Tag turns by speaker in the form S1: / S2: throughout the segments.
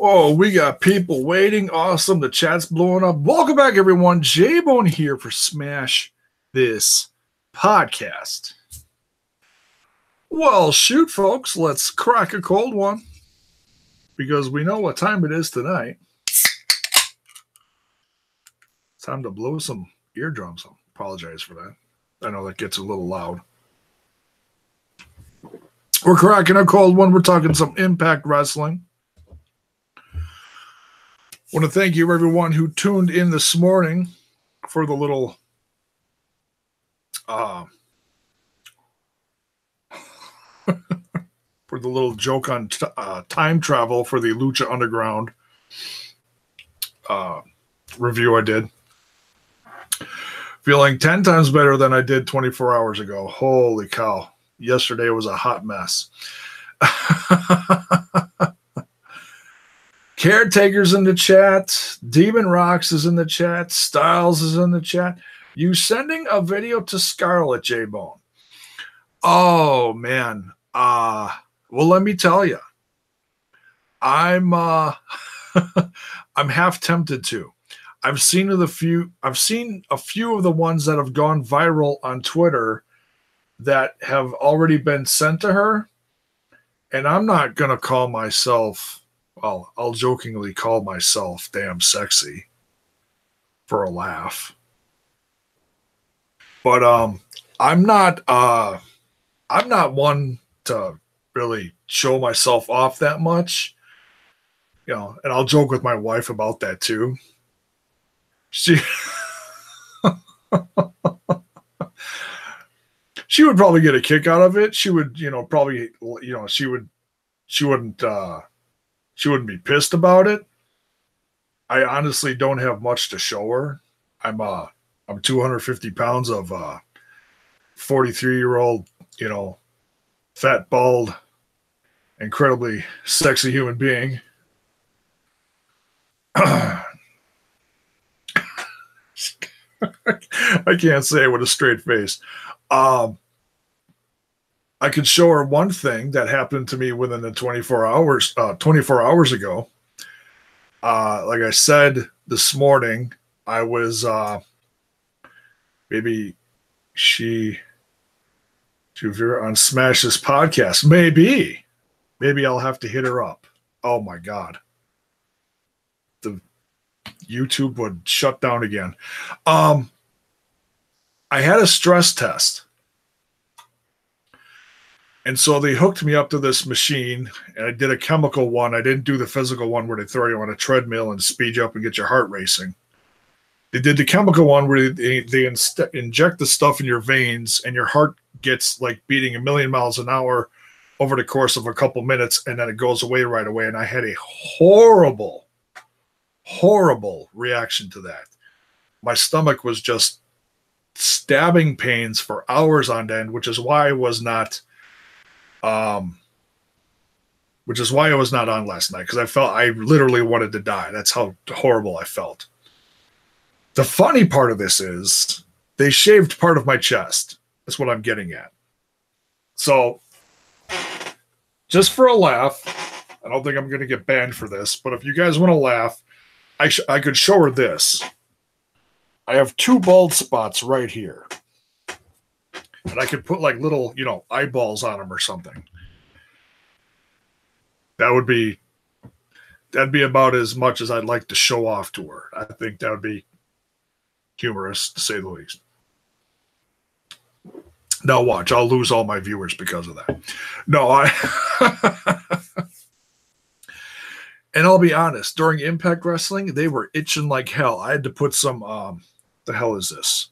S1: Oh, we got people waiting. Awesome. The chat's blowing up. Welcome back, everyone. J-Bone here for Smash This Podcast. Well, shoot, folks. Let's crack a cold one because we know what time it is tonight. It's time to blow some eardrums. I apologize for that. I know that gets a little loud. We're cracking a cold one. We're talking some Impact Wrestling. I want to thank you, everyone who tuned in this morning for the little joke on time travel for the Lucha Underground review I did. Feeling 10 times better than I did 24 hours ago. Holy cow. Yesterday was a hot mess. Caretaker's in the chat. Demon Rocks is in the chat. Styles is in the chat. You sending a video to Scarlett, J-Bone? Oh, man. Well, let me tell you. I'm I'm half tempted to. I've seen a few of the ones that have gone viral on Twitter that have already been sent to her. And I'm not going to call myself... Well, I'll jokingly call myself damn sexy for a laugh. But I'm not one to really show myself off that much. You know, and I'll joke with my wife about that too. She would probably get a kick out of it. She would, she wouldn't be pissed about it. I honestly don't have much to show her. I'm 250 pounds of 43-year-old, fat, bald, incredibly sexy human being. I can't say it with a straight face. I could show her one thing that happened to me within the 24 hours ago. Like I said this morning, I was maybe she on Smash This Podcast. Maybe I'll have to hit her up. Oh my God. The YouTube would shut down again. I had a stress test. And so they hooked me up to this machine, and I did a chemical one. I didn't do the physical one where they throw you on a treadmill and speed you up and get your heart racing. They did the chemical one where they inject the stuff in your veins, and your heart gets like beating 1,000,000 miles an hour over the course of a couple minutes, and then it goes away right away. And I had a horrible, horrible reaction to that. My stomach was just stabbing pains for hours on end, which is why I was not on last night, because I literally wanted to die. That's how horrible I felt. The funny part of this is they shaved part of my chest. That's what I'm getting at. So just for a laugh, I don't think I'm going to get banned for this, but if you guys want to laugh, I could show her this. I have 2 bald spots right here. And I could put like little, eyeballs on them or something. That'd be about as much as I'd like to show off to her. I think that would be humorous, to say the least. Now watch, I'll lose all my viewers because of that. No, and I'll be honest, during Impact Wrestling, they were itching like hell. I had to put some, the hell is this?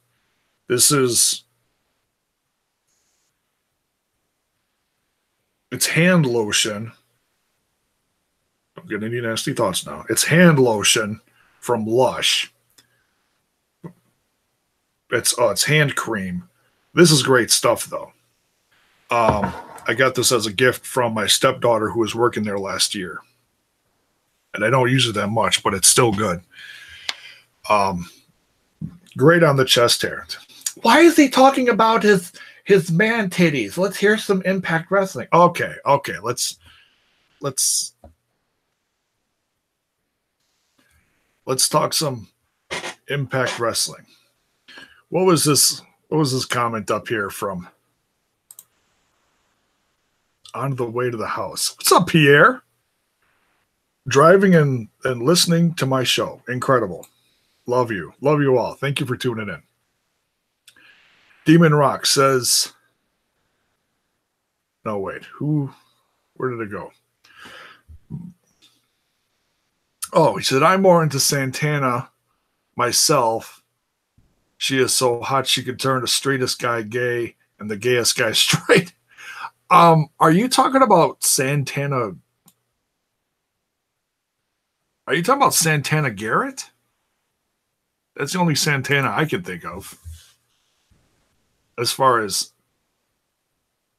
S1: It's hand lotion. Don't get any nasty thoughts now. It's hand lotion from Lush. It's hand cream. This is great stuff, though. I got this as a gift from my stepdaughter who was working there last year. And I don't use it that much, but it's still good. Great on the chest hair. Why is he talking about his man titties? Let's hear some Impact Wrestling. Okay. Let's Let's talk some Impact Wrestling. What was this? What was this comment up here from On the Way to the House? What's up, Pierre? Driving and listening to my show. Incredible. Love you. Love you all. Thank you for tuning in. Demon Rock says, no, wait. Where did it go? Oh, he said, I'm more into Santana myself. She is so hot she could turn the straightest guy gay and the gayest guy straight. Are you talking about Santana? Are you talking about Santana Garrett? That's the only Santana I can think of. As far as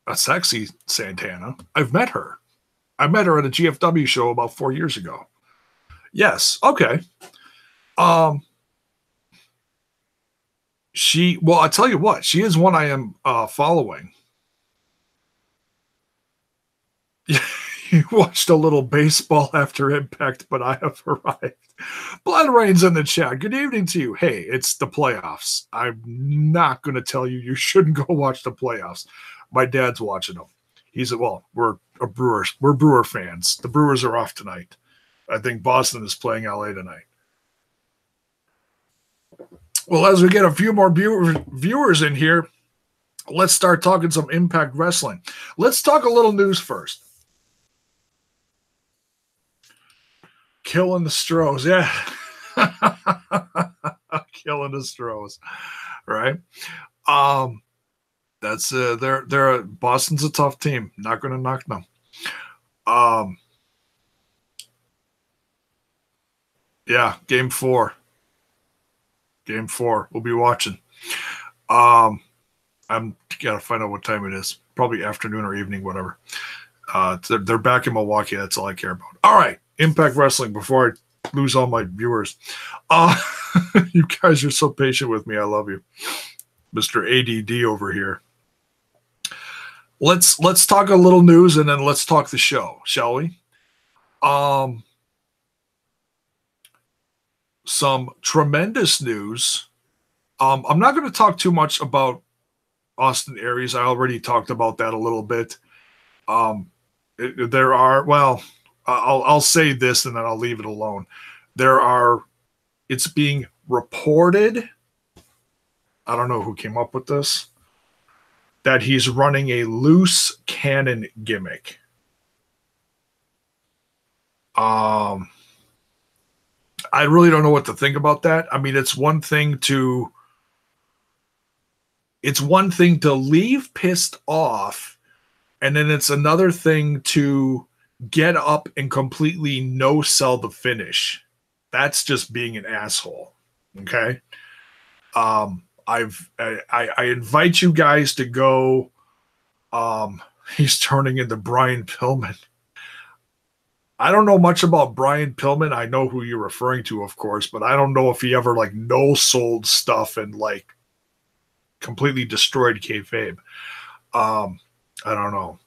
S1: a sexy Santana, I've met her. I met her at a GFW show about 4 years ago. Yes. Okay. Well, I'll tell you what, she is one I am following. You watched a little baseball after Impact, but I have arrived. Blood Rain's in the chat. Good evening to you. Hey, it's the playoffs. I'm not going to tell you shouldn't go watch the playoffs. My dad's watching them. He said, well, we're Brewer fans. The Brewers are off tonight. I think Boston is playing LA tonight. Well, as we get a few more viewers in here, let's start talking some Impact Wrestling. Let's talk a little news first. Killing the Stros, yeah. Killing the Stros, right? That's they're Boston's a tough team. Not going to knock them. Yeah, game 4. Game 4. We'll be watching. I'm gotta find out what time it is. Probably afternoon or evening, whatever. They're back in Milwaukee. That's all I care about. All right, Impact Wrestling. Before I lose all my viewers, you guys are so patient with me. I love you, Mr. ADD over here. Let's talk a little news and then let's talk the show, shall we? Some tremendous news. I'm not going to talk too much about Austin Aries. I already talked about that a little bit. There are, well, I'll say this and then I'll leave it alone. It's being reported, I don't know who came up with this, that he's running a loose cannon gimmick. I really don't know what to think about that. I mean, it's one thing to leave pissed off, and then it's another thing to get up and completely no-sell the finish. That's just being an asshole. Okay? I invite you guys to go. He's turning into Brian Pillman. I don't know much about Brian Pillman. I know who you're referring to, of course, but I don't know if he ever like no-sold stuff and like completely destroyed kayfabe. I don't know.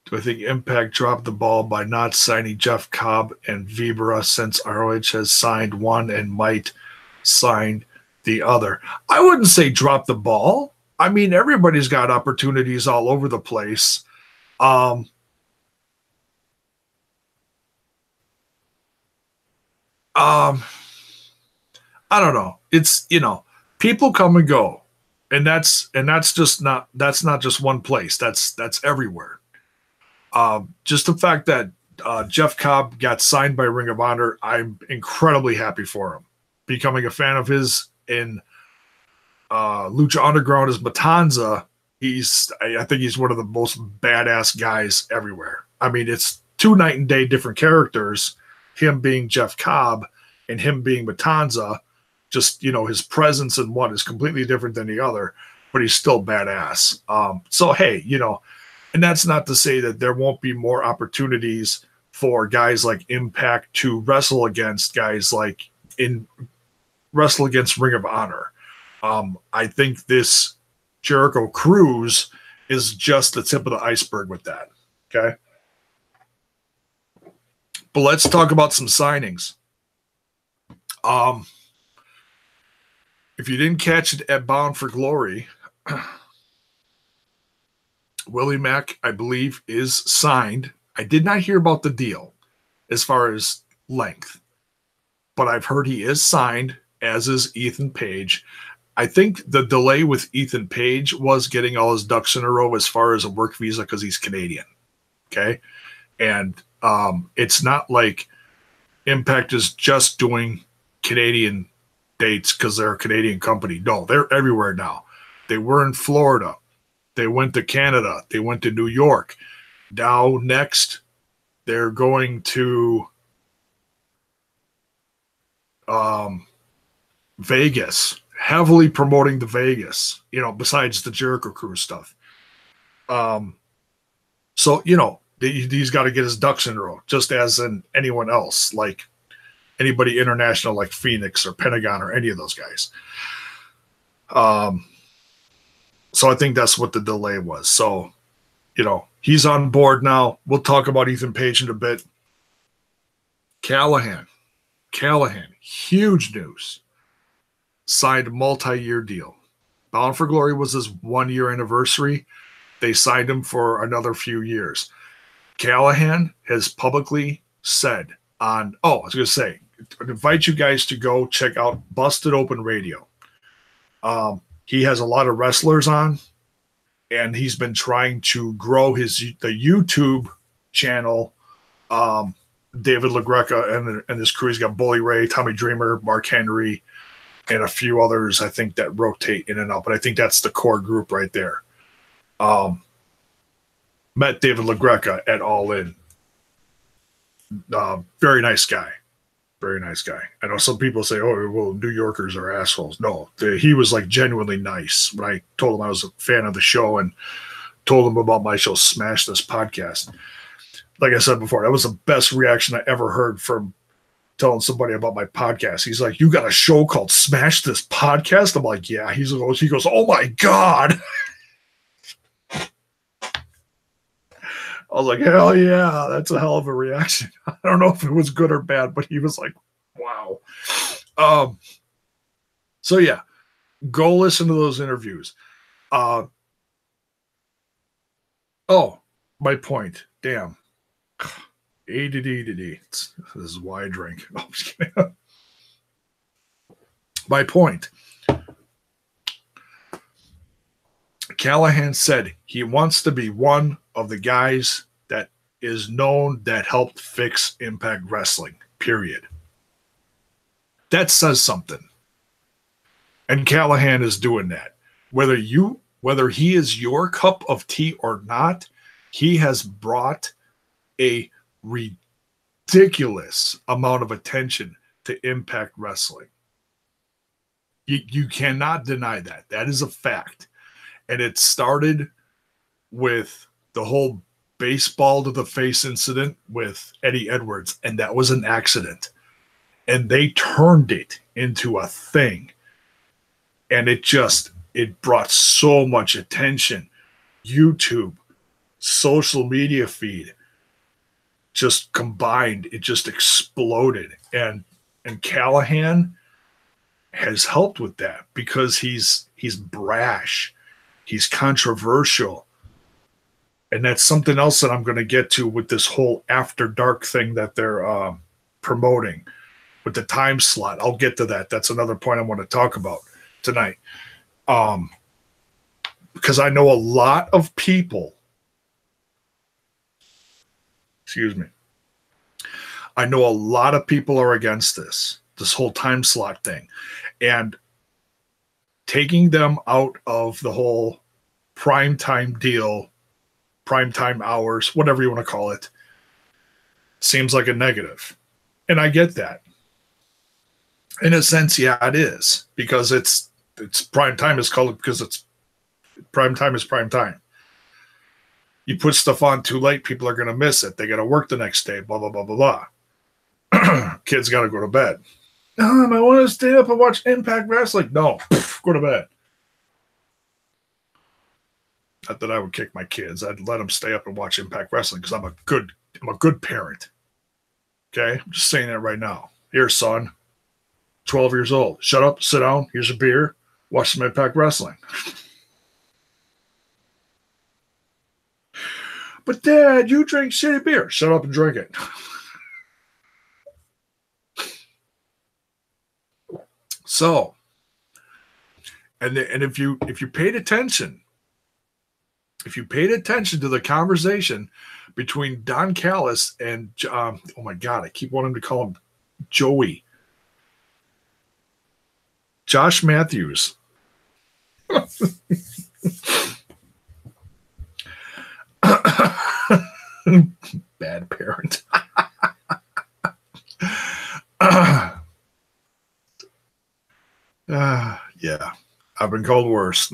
S1: Do I think Impact dropped the ball by not signing Jeff Cobb and Vibra since ROH has signed one and might sign the other? I wouldn't say drop the ball. I mean, everybody's got opportunities all over the place. I don't know. It's, people come and go, and that's not just one place. That's everywhere. Just the fact that Jeff Cobb got signed by Ring of Honor, I'm incredibly happy for him. Becoming a fan of his in Lucha Underground as Matanza, I think he's one of the most badass guys everywhere. I mean, it's two night and day different characters, him being Jeff Cobb and him being Matanza. Just, his presence in one is completely different than the other, but he's still badass. So, hey, and that's not to say that there won't be more opportunities for guys like Impact to wrestle against guys like wrestle against Ring of Honor. I think this Jericho Cruise is just the tip of the iceberg with that. Okay. But let's talk about some signings. If you didn't catch it at Bound for Glory, Willie Mack, I believe, is signed. I did not hear about the deal as far as length, but I've heard he is signed, as is Ethan Page. I think the delay with Ethan Page was getting all his ducks in a row as far as a work visa because he's Canadian. Okay. And it's not like Impact is just doing Canadian dates because they're a Canadian company. No, they're everywhere now. They were in Florida. They went to Canada. They went to New York. Now next, they're going to Vegas, heavily promoting the Vegas, besides the Jericho Cruise stuff. So, he's got to get his ducks in a row, just as in anyone else, like anybody international like Phoenix or Pentagon or any of those guys. So I think that's what the delay was. So, he's on board now. We'll talk about Ethan Page in a bit. Callahan, huge news. Signed a multi-year deal. Bound for Glory was his 1-year anniversary. They signed him for another few years. Callahan has publicly said I invite you guys to go check out Busted Open Radio. He has a lot of wrestlers on, and he's been trying to grow the YouTube channel. David LaGreca and his crew. He's got Bully Ray, Tommy Dreamer, Mark Henry, and a few others, I think, that rotate in and out. But I think that's the core group right there. Met David LaGreca at All In. Very nice guy. Very nice guy. I know some people say, oh, well, New Yorkers are assholes. No, he was like genuinely nice. When I told him I was a fan of the show and told him about my show, Smash This Podcast. Like I said before, that was the best reaction I ever heard from telling somebody about my podcast. He's like, you got a show called Smash This Podcast? I'm like, yeah. He goes, oh my God. I was like, hell yeah, that's a hell of a reaction. I don't know if it was good or bad, but he was like, wow. So yeah, go listen to those interviews. My point. Damn. This is why I drink. No, I'm just kidding. My point. Callahan said he wants to be one of the guys that is known that helped fix Impact Wrestling, period. That says something. And Callahan is doing that. Whether he is your cup of tea or not, he has brought a ridiculous amount of attention to Impact Wrestling. You cannot deny that. That is a fact. And it started with the whole baseball to the face incident with Eddie Edwards, and that was an accident. And they turned it into a thing. And it brought so much attention. YouTube, social media feed, just combined, it just exploded. And Callahan has helped with that because he's brash. He's controversial. And that's something else that I'm going to get to with this whole After Dark thing that they're promoting with the time slot. I'll get to that. That's another point I want to talk about tonight. Because I know a lot of people, I know a lot of people are against this whole time slot thing. And taking them out of the whole primetime deal, primetime hours, whatever you want to call it, seems like a negative. And I get that. In a sense, yeah, it is. Because it's primetime is called because it's primetime is primetime. You put stuff on too late, people are going to miss it. They got to work the next day, blah, blah, blah, blah, blah. Kids got to go to bed. I want to stay up and watch Impact Wrestling. No, go to bed. Not that I would kick my kids. I'd let them stay up and watch Impact Wrestling because I'm a good parent. Okay? I'm just saying that right now. Here, son, 12 years old. Shut up, sit down, here's a beer, watch some Impact Wrestling. But Dad, you drink shitty beer. Shut up and drink it. So, and if you paid attention, to the conversation between Don Callis and oh my God, I keep wanting to call him Joey, Josh Matthews. Bad parent. Yeah, I've been called worse.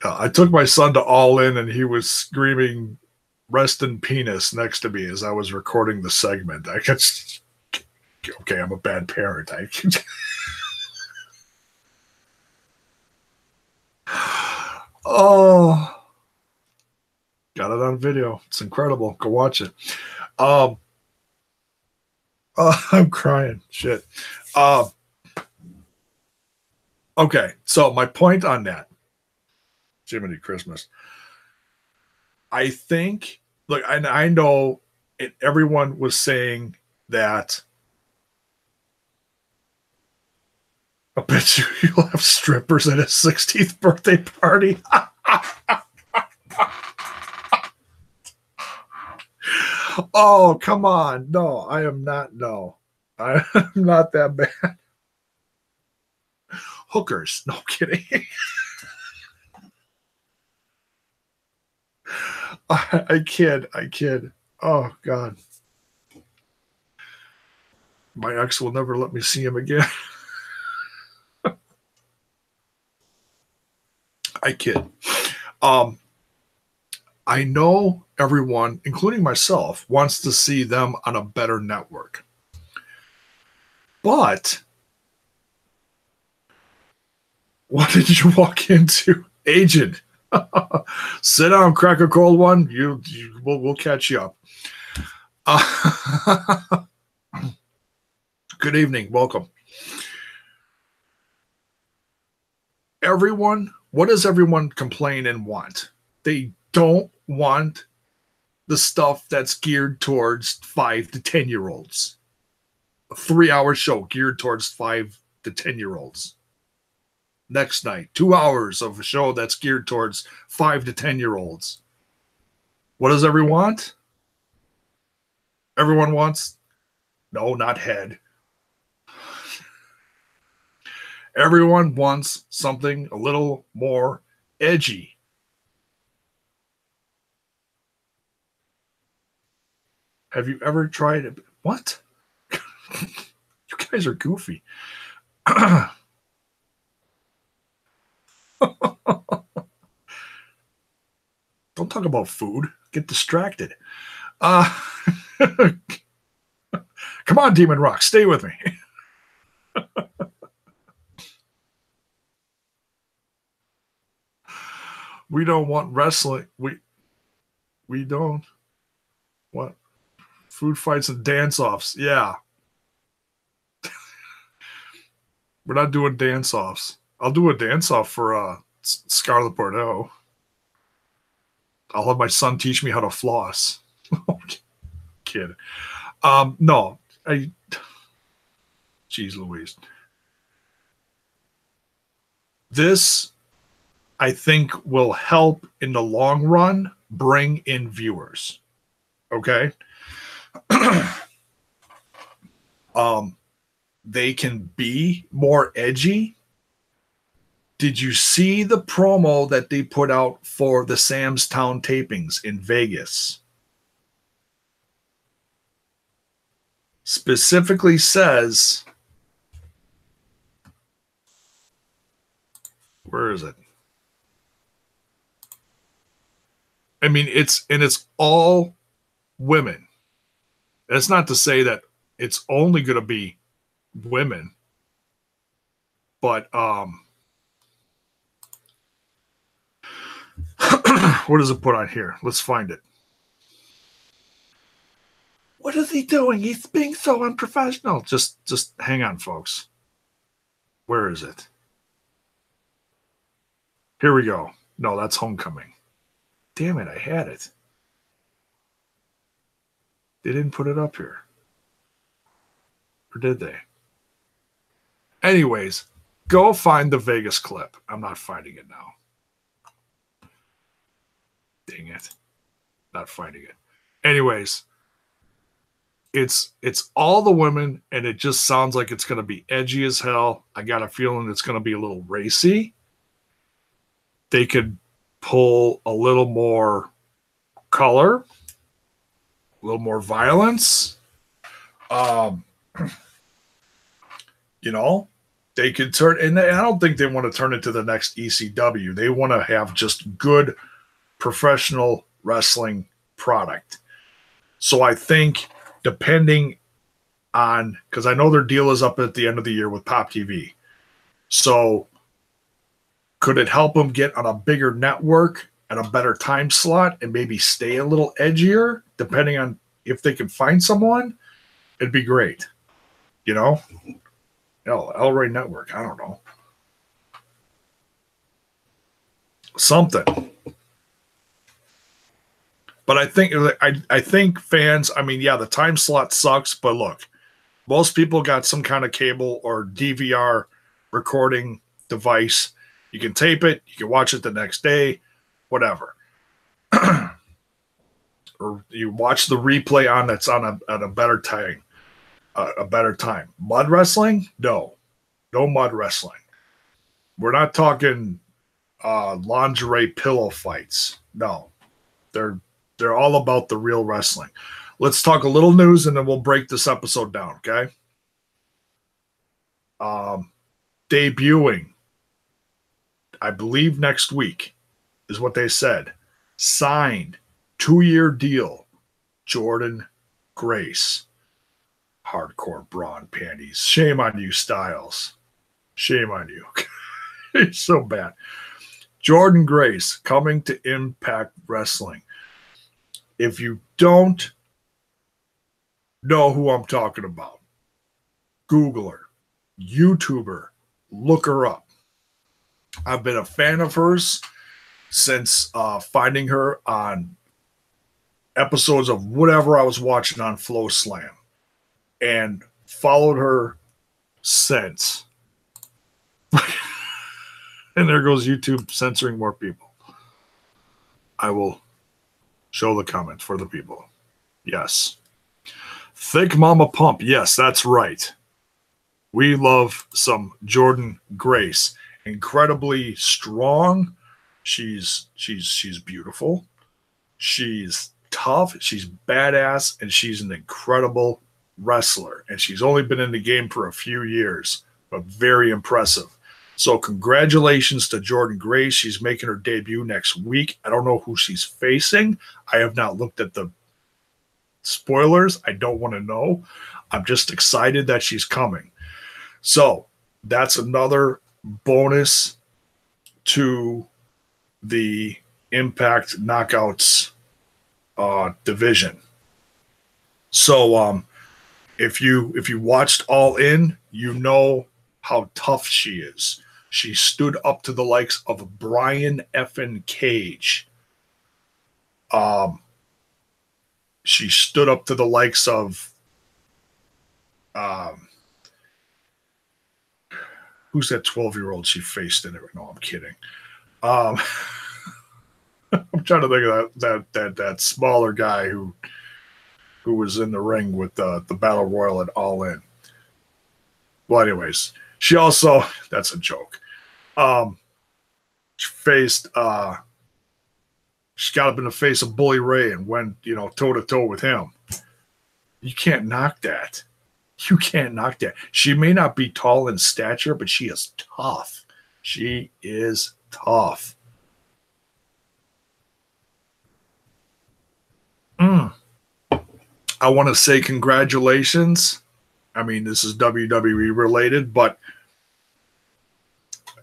S1: I took my son to All In, and he was screaming "Rest in Penis" next to me as I was recording the segment. I guess, okay, I'm a bad parent. Oh, got it on video. It's incredible. Go watch it. I'm crying. Shit. Okay, so my point on that, Jiminy Christmas. I think, look, I know everyone was saying that. I bet you'll have strippers at his 60th birthday party. Oh, come on. No, I am not. No, I'm not that bad. Hookers. No kidding. I kid. Oh, God. My ex will never let me see him again. I kid. I know everyone, including myself, wants to see them on a better network. But what did you walk into? Agent. Sit down, crack a cold one. We'll catch you up. Good evening. Welcome. What does everyone complain and want? They don't want the stuff that's geared towards 5 to 10-year-olds. A 3-hour show geared towards 5 to 10-year-olds. Next night, 2 hours of a show that's geared towards 5 to 10-year-olds. What does everyone want? Everyone wants, no, not head. Everyone wants something a little more edgy. Have you ever tried it? What? You guys are goofy. Don't talk about food. Get distracted. Come on, Demon Rock. Stay with me. We don't want wrestling. We don't want food fights and dance-offs. Yeah. We're not doing dance-offs. I'll do a dance-off for Scarlett Bordeaux. I'll have my son teach me how to floss. Kid. No. Jeez Louise. This, I think, will help in the long run bring in viewers. Okay? They can be more edgy. Did you see the promo that they put out for the Sam's Town tapings in Vegas? Specifically says, where is it? I mean, it's all women. That's not to say that it's only going to be women. But what does it put on here? Let's find it. What is he doing? He's being so unprofessional. Just hang on, folks. Where is it? Here we go. No, that's Homecoming. Damn it, I had it. They didn't put it up here. Or did they? Anyways, go find the Vegas clip. I'm not finding it now. Dang it. Not finding it. Anyways, it's all the women, and it just sounds like it's going to be edgy as hell. I got a feeling it's going to be a little racy. They could pull a little more color, a little more violence. You know, they could turn, and I don't think they want to turn it to the next ECW. They want to have just good professional wrestling product. So I think depending on, because I know their deal is up at the end of the year with Pop TV. So could it help them get on a bigger network at a better time slot and maybe stay a little edgier, depending on if they can find someone? It'd be great. You know? El Rey Network. I don't know. Something. But I think fans, I mean, yeah, the time slot sucks, but look, most people got some kind of cable or DVR recording device. You can tape it, you can watch it the next day, whatever. Or you watch the replay on that's on at a better time. A better time. Mud wrestling? No mud wrestling. We're not talking lingerie pillow fights. No, they're all about the real wrestling. Let's talk a little news and then we'll break this episode down. Okay. Debuting, I believe next week is what they said. Signed 2-year deal. Jordan Grace. Hardcore bra and panties. Shame on you, Styles. Shame on you. It's so bad. Jordan Grace coming to Impact Wrestling. If you don't know who I'm talking about, Google her, YouTube her, look her up. I've been a fan of hers since finding her on episodes of whatever I was watching on Flow Slam, and followed her since. And there goes YouTube censoring more people. I will show the comments for the people. Yes. Thick Mama Pump. Yes, that's right. We love some Jordan Grace. Incredibly strong. She's beautiful. She's tough. She's badass, and she's an incredible wrestler. And she's only been in the game for a few years, but very impressive. So congratulations to Jordan Grace. She's making her debut next week. I don't know who she's facing. I have not looked at the spoilers. I don't want to know. I'm just excited that she's coming. So that's another bonus to the Impact Knockouts division. So if you watched All In, you know how tough she is. She stood up to the likes of Brian effing Cage. She stood up to the likes of who's that 12-year-old she faced in it? No, I'm kidding. I'm trying to think of that smaller guy who was in the ring with the Battle Royal at All In. Well, anyways, she also, that's a joke. She faced she's got up in the face of Bully Ray and went, toe to toe with him. You can't knock that. You can't knock that. She may not be tall in stature, but she is tough. She is tough. I want to say congratulations. I mean, this is WWE related, but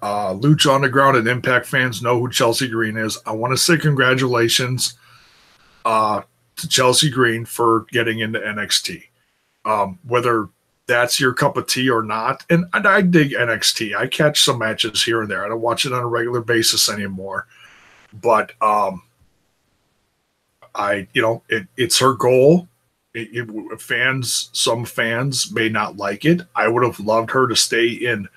S1: Lucha Underground and Impact fans know who Chelsea Green is. I want to say congratulations to Chelsea Green for getting into NXT. Whether that's your cup of tea or not, and I dig NXT. I catch some matches here and there. I don't watch it on a regular basis anymore, but it's her goal. Some fans may not like it. I would have loved her to stay in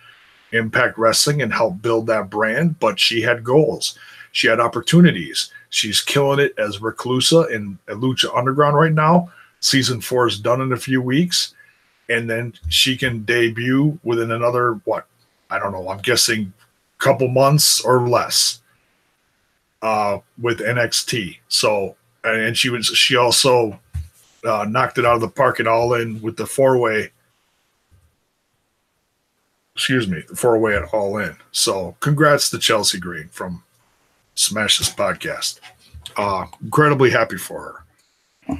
S1: Impact Wrestling and help build that brand, but she had goals. She had opportunities. She's killing it as Reclusa in Lucha Underground right now. Season 4 is done in a few weeks, and then she can debut within another, I don't know, I'm guessing a couple months or less with NXT. So, and she also knocked it out of the park at All In with the four-way at All In. So congrats to Chelsea Green from Smash This Podcast. Incredibly happy for her.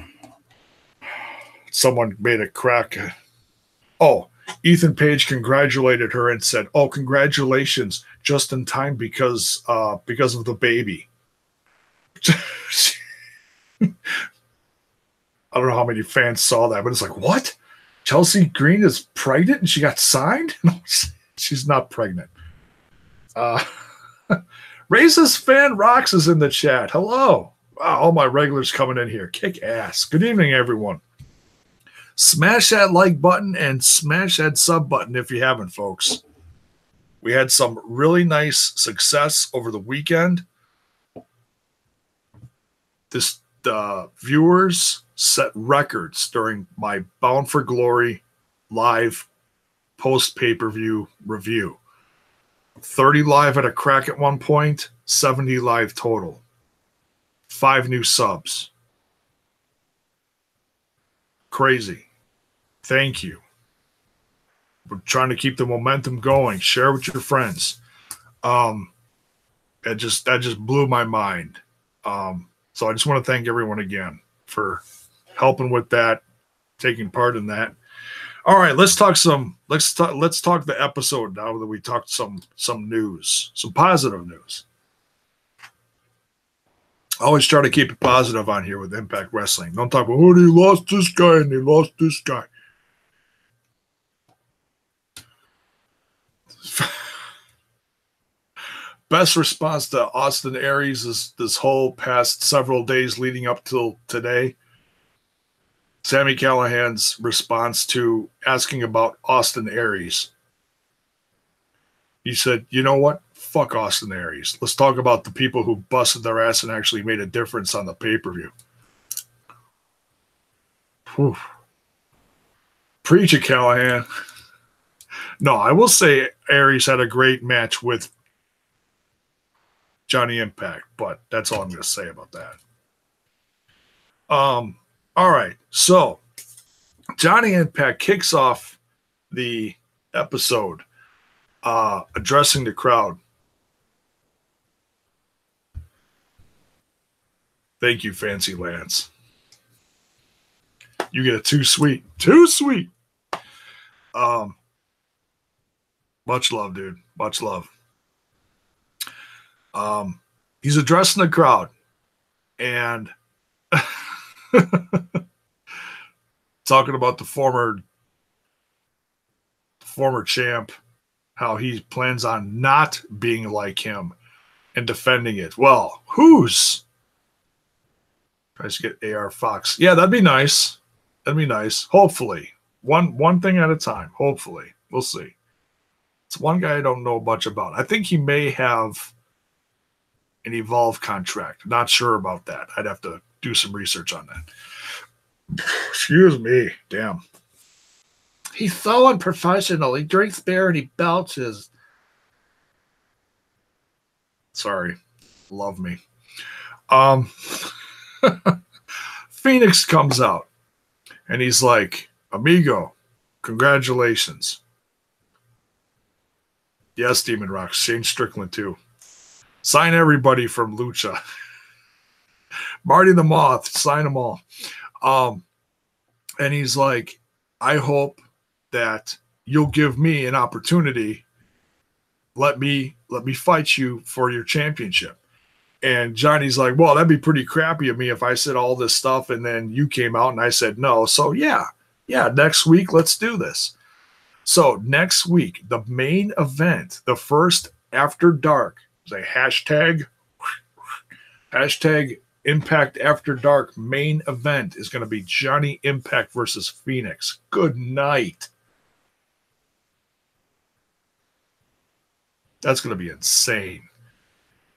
S1: Someone made a crack. Oh, Ethan Page congratulated her and said, "Oh, congratulations, just in time because of the baby." I don't know how many fans saw that, but it's like, what? Chelsea Green is pregnant and she got signed? No, she's not pregnant. Racist Fan Rocks is in the chat. Hello. Wow, all my regulars coming in here. Kick ass. Good evening, everyone. Smash that like button and smash that sub button if you haven't, folks. We had some really nice success over the weekend. The viewers set records during my Bound for Glory live post pay-per-view review. 30 live at a crack at one point, 70 live total. 5 new subs. Crazy. Thank you. We're trying to keep the momentum going. Share with your friends. That just blew my mind. So I just want to thank everyone again for helping with that, taking part in that. All right, let's talk the episode now that we talked some news, some positive news. I always try to keep it positive on here with Impact Wrestling. Don't talk about, oh, they lost this guy and they lost this guy. Best response to Austin Aries is this whole past several days leading up till today. Sami Callihan's response to asking about Austin Aries. He said, you know what? Fuck Austin Aries. Let's talk about the people who busted their ass and actually made a difference on the pay-per-view. Whew. Preach it, Callahan. No, I will say Aries had a great match with Johnny Impact, but that's all I'm going to say about that. All right, so Johnny Impact kicks off the episode addressing the crowd. Thank you, Fancy Lance. You get a too sweet. Too sweet. Much love, dude. Much love. He's addressing the crowd and talking about the former champ, how he plans on not being like him and defending it. Well, who's tries to get AR Fox? Yeah, that'd be nice. That'd be nice. Hopefully, one thing at a time. Hopefully, we'll see. It's one guy I don't know much about. I think he may have an Evolve contract. Not sure about that. I'd have to do some research on that. Excuse me. Damn. He's so unprofessional. He drinks beer and he belches. Sorry. Love me. Phoenix comes out and he's like, amigo, congratulations. Yes, Demon Rocks. Shane Strickland too. Sign everybody from Lucha. Marty the Moth, sign them all. And he's like, I hope that you'll give me an opportunity let me fight you for your championship. And Johnny's like, well, that'd be pretty crappy of me if I said all this stuff and then you came out and I said no. So yeah, next week, let's do this. So next week, the main event, the first After Dark, is a hashtag Impact After Dark main event is going to be Johnny Impact versus Phoenix. Good night. That's going to be insane.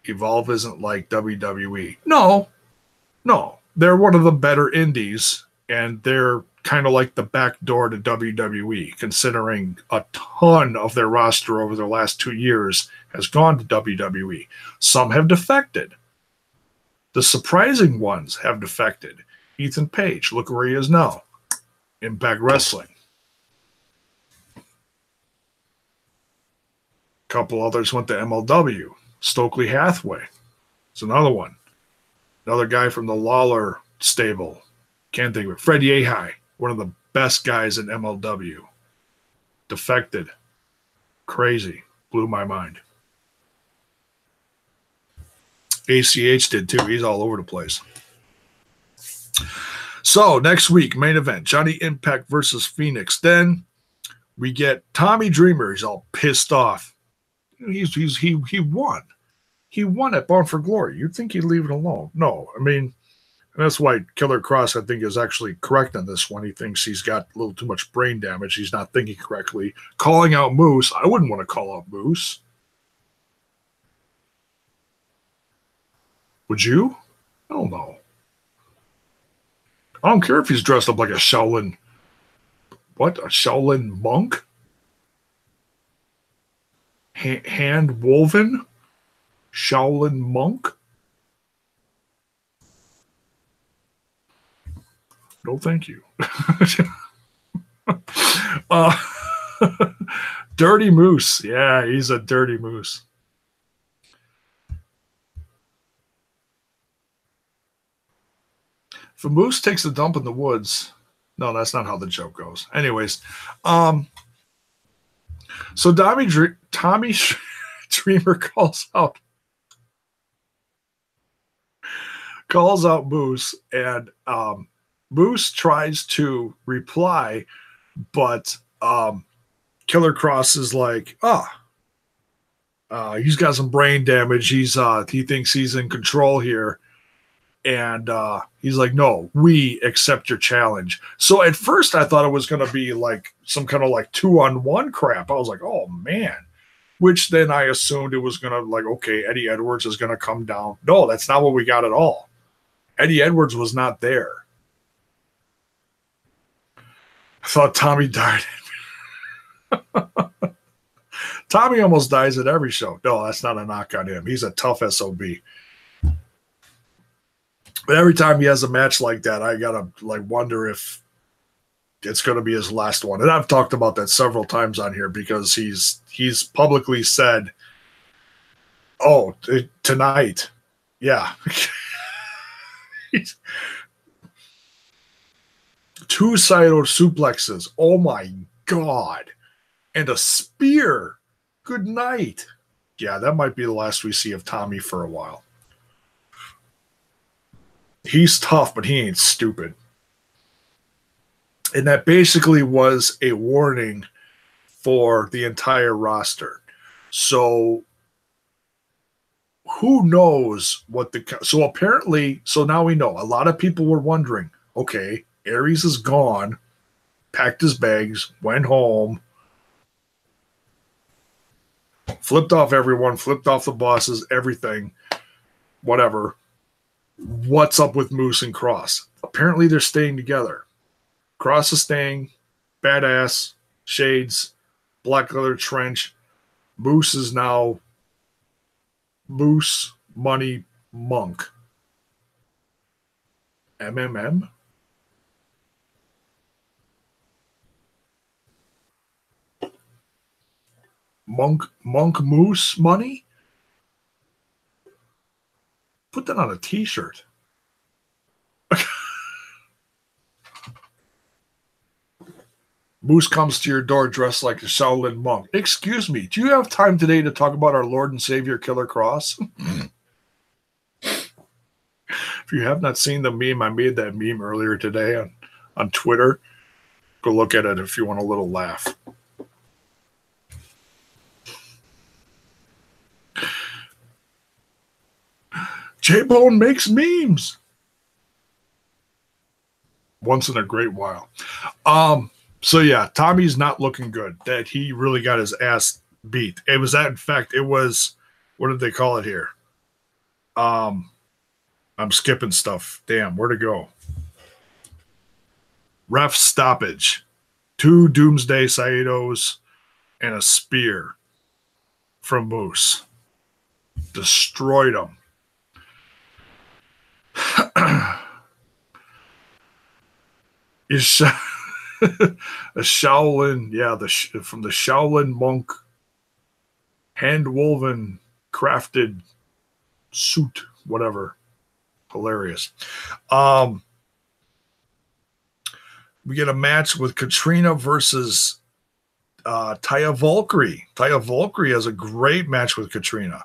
S1: Evolve isn't like WWE. No. They're one of the better indies, and they're kind of like the back door to WWE, considering a ton of their roster over the last 2 years has gone to WWE. Some have defected. The surprising ones have defected. Ethan Page, look where he is now. Impact Wrestling. A couple others went to MLW. Stokely Hathaway is another one. Another guy from the Lawler stable. Can't think of it. Fred Yehai, one of the best guys in MLW. Defected. Crazy. Blew my mind. ACH did too. He's all over the place. So next week, main event, Johnny Impact versus Phoenix. Then we get Tommy Dreamer. He's all pissed off. He won. He won at Bound for Glory. You'd think he'd leave it alone. No, I mean, and that's why Killer Cross, I think, is actually correct on this one. He thinks he's got a little too much brain damage. He's not thinking correctly. Calling out Moose. I wouldn't want to call out Moose. Would you? I don't know. I don't care if he's dressed up like a Shaolin. What? A Shaolin monk? Hand woven? Shaolin monk? No, thank you. Dirty Moose. Yeah, he's a dirty moose. If a moose takes a dump in the woods, no, that's not how the joke goes. Anyways, so Tommy Dreamer calls out Moose, and Moose tries to reply, but Killer Cross is like, he's got some brain damage. He thinks he's in control here. And he's like, no, we accept your challenge. So at first I thought it was going to be like some kind of like 2-on-1 crap. I was like, oh, man. Which then I assumed it was going to like, okay, Eddie Edwards is going to come down. No, that's not what we got at all. Eddie Edwards was not there. I thought Tommy died. Tommy almost dies at every show. No, that's not a knock on him. He's a tough SOB. But every time he has a match like that, I gotta like wonder if it's going to be his last one. And I've talked about that several times on here because he's publicly said, "Oh, tonight, yeah." 2 Saito suplexes. Oh my God. And a spear. Good night. Yeah, that might be the last we see of Tommy for a while. He's tough, but he ain't stupid. And that basically was a warning for the entire roster. So who knows what so apparently, so now we know. A lot of people were wondering, okay, Aries is gone, packed his bags, went home, flipped off everyone, flipped off the bosses, everything, whatever. What's up with Moose and Cross? Apparently they're staying together. Cross is staying, badass, shades, black leather trench. Moose is now Moose Money Monk. MMM? Monk Moose Money? Put that on a t-shirt. Moose comes to your door dressed like a Shaolin monk. Excuse me, do you have time today to talk about our Lord and Savior Killer Cross? If you have not seen the meme, I made that meme earlier today on Twitter. Go look at it if you want a little laugh. J-Bone makes memes. Once in a great while. So yeah, Tommy's not looking good. That he really got his ass beat. It was that, in fact, it was, what did they call it here? I'm skipping stuff. Damn, where'd it go? Ref stoppage. 2 Doomsday Saitos and a spear from Moose. Destroyed him. A Shaolin, yeah, from the Shaolin monk, hand-woven, crafted suit, whatever. Hilarious. We get a match with Katrina versus Taya Valkyrie. Taya Valkyrie has a great match with Katrina.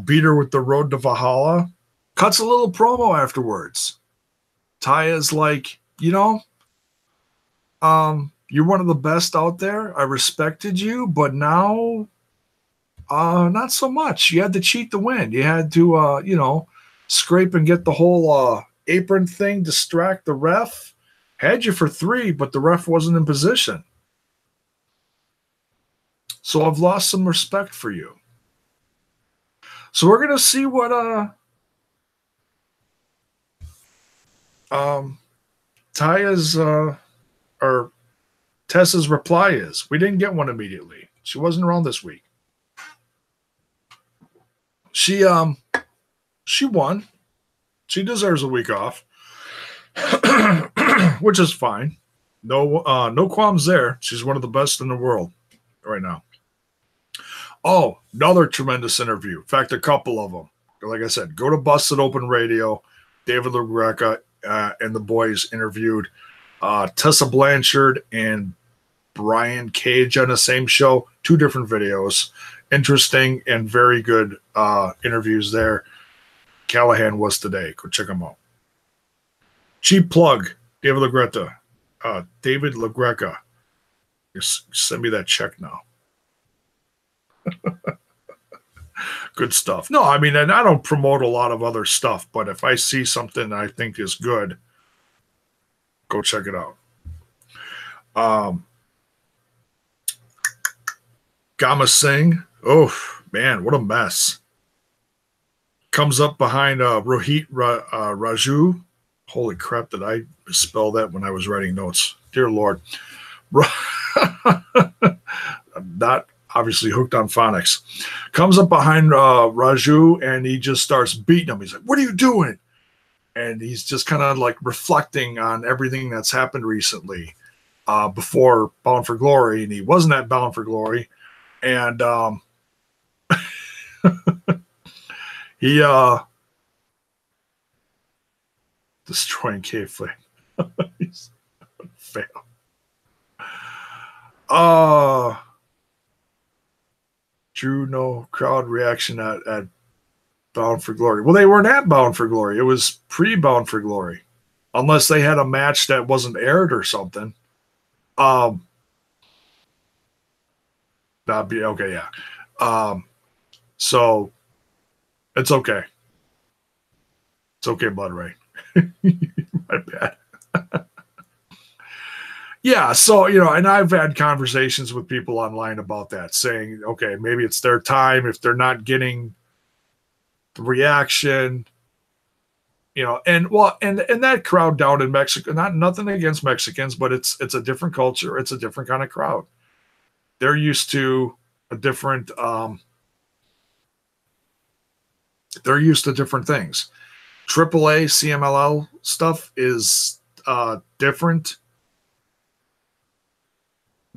S1: Beat her with the Road to Valhalla. Cuts a little promo afterwards. Taya's like, you're one of the best out there. I respected you, but now, not so much. You had to cheat to win. You had to, scrape and get the whole apron thing, distract the ref. Had you for 3, but the ref wasn't in position. So I've lost some respect for you. So we're going to see what Taya's or Tessa's reply is. We didn't get one immediately. She wasn't around this week. She won. She deserves a week off. Which is fine. No qualms there. She's one of the best in the world right now. Oh, another tremendous interview. In fact, a couple of them. Like I said, go to Busted Open Radio. David LaGreca and the boys interviewed Tessa Blanchard and Brian Cage on the same show. 2 different videos. Interesting and very good interviews there. Callahan was today. Go check them out. Cheap plug, David LaGreca. David LaGreca. Send me that check now. Good stuff. No, I mean, and I don't promote a lot of other stuff, but if I see something I think is good, go check it out. Gama Singh. Oh, man, what a mess. Comes up behind Rohit Raju. Holy crap, did I spell that when I was writing notes? Dear Lord. I'm not obviously hooked on phonics. Comes up behind Raju, and he just starts beating him. He's like, what are you doing? And he's just kind of like reflecting on everything that's happened recently before Bound for Glory, and he wasn't at Bound for Glory. And he destroying kayfabe. He's a fail. Drew no crowd reaction at Bound for Glory. Well, they weren't at Bound for Glory. It was pre-Bound for Glory. Unless they had a match that wasn't aired or something. That'd be okay, yeah. So it's okay. It's okay, Blood Ray. My bad. Yeah, so, and I've had conversations with people online about that, saying, okay, maybe it's their time if they're not getting the reaction, and that crowd down in Mexico, nothing against Mexicans, but it's a different culture. It's a different kind of crowd. They're used to a different, they're used to different things. AAA, CMLL stuff is different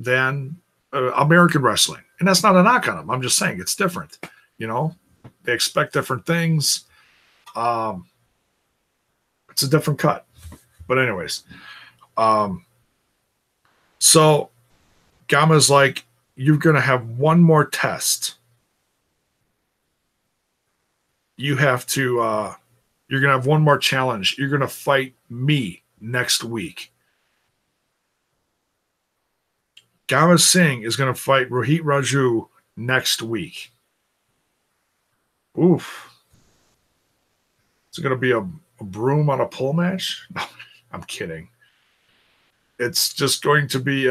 S1: than American wrestling. And that's not a knock on them. I'm just saying it's different. They expect different things. It's a different cut. But anyways, So Gamma's like, you're going to have one more test. You have to, you're going to have one more challenge. You're going to fight me next week. Gamma Singh is going to fight Rohit Raju next week. Oof. Is it going to be a broom on a pole match? No, I'm kidding. It's just going to be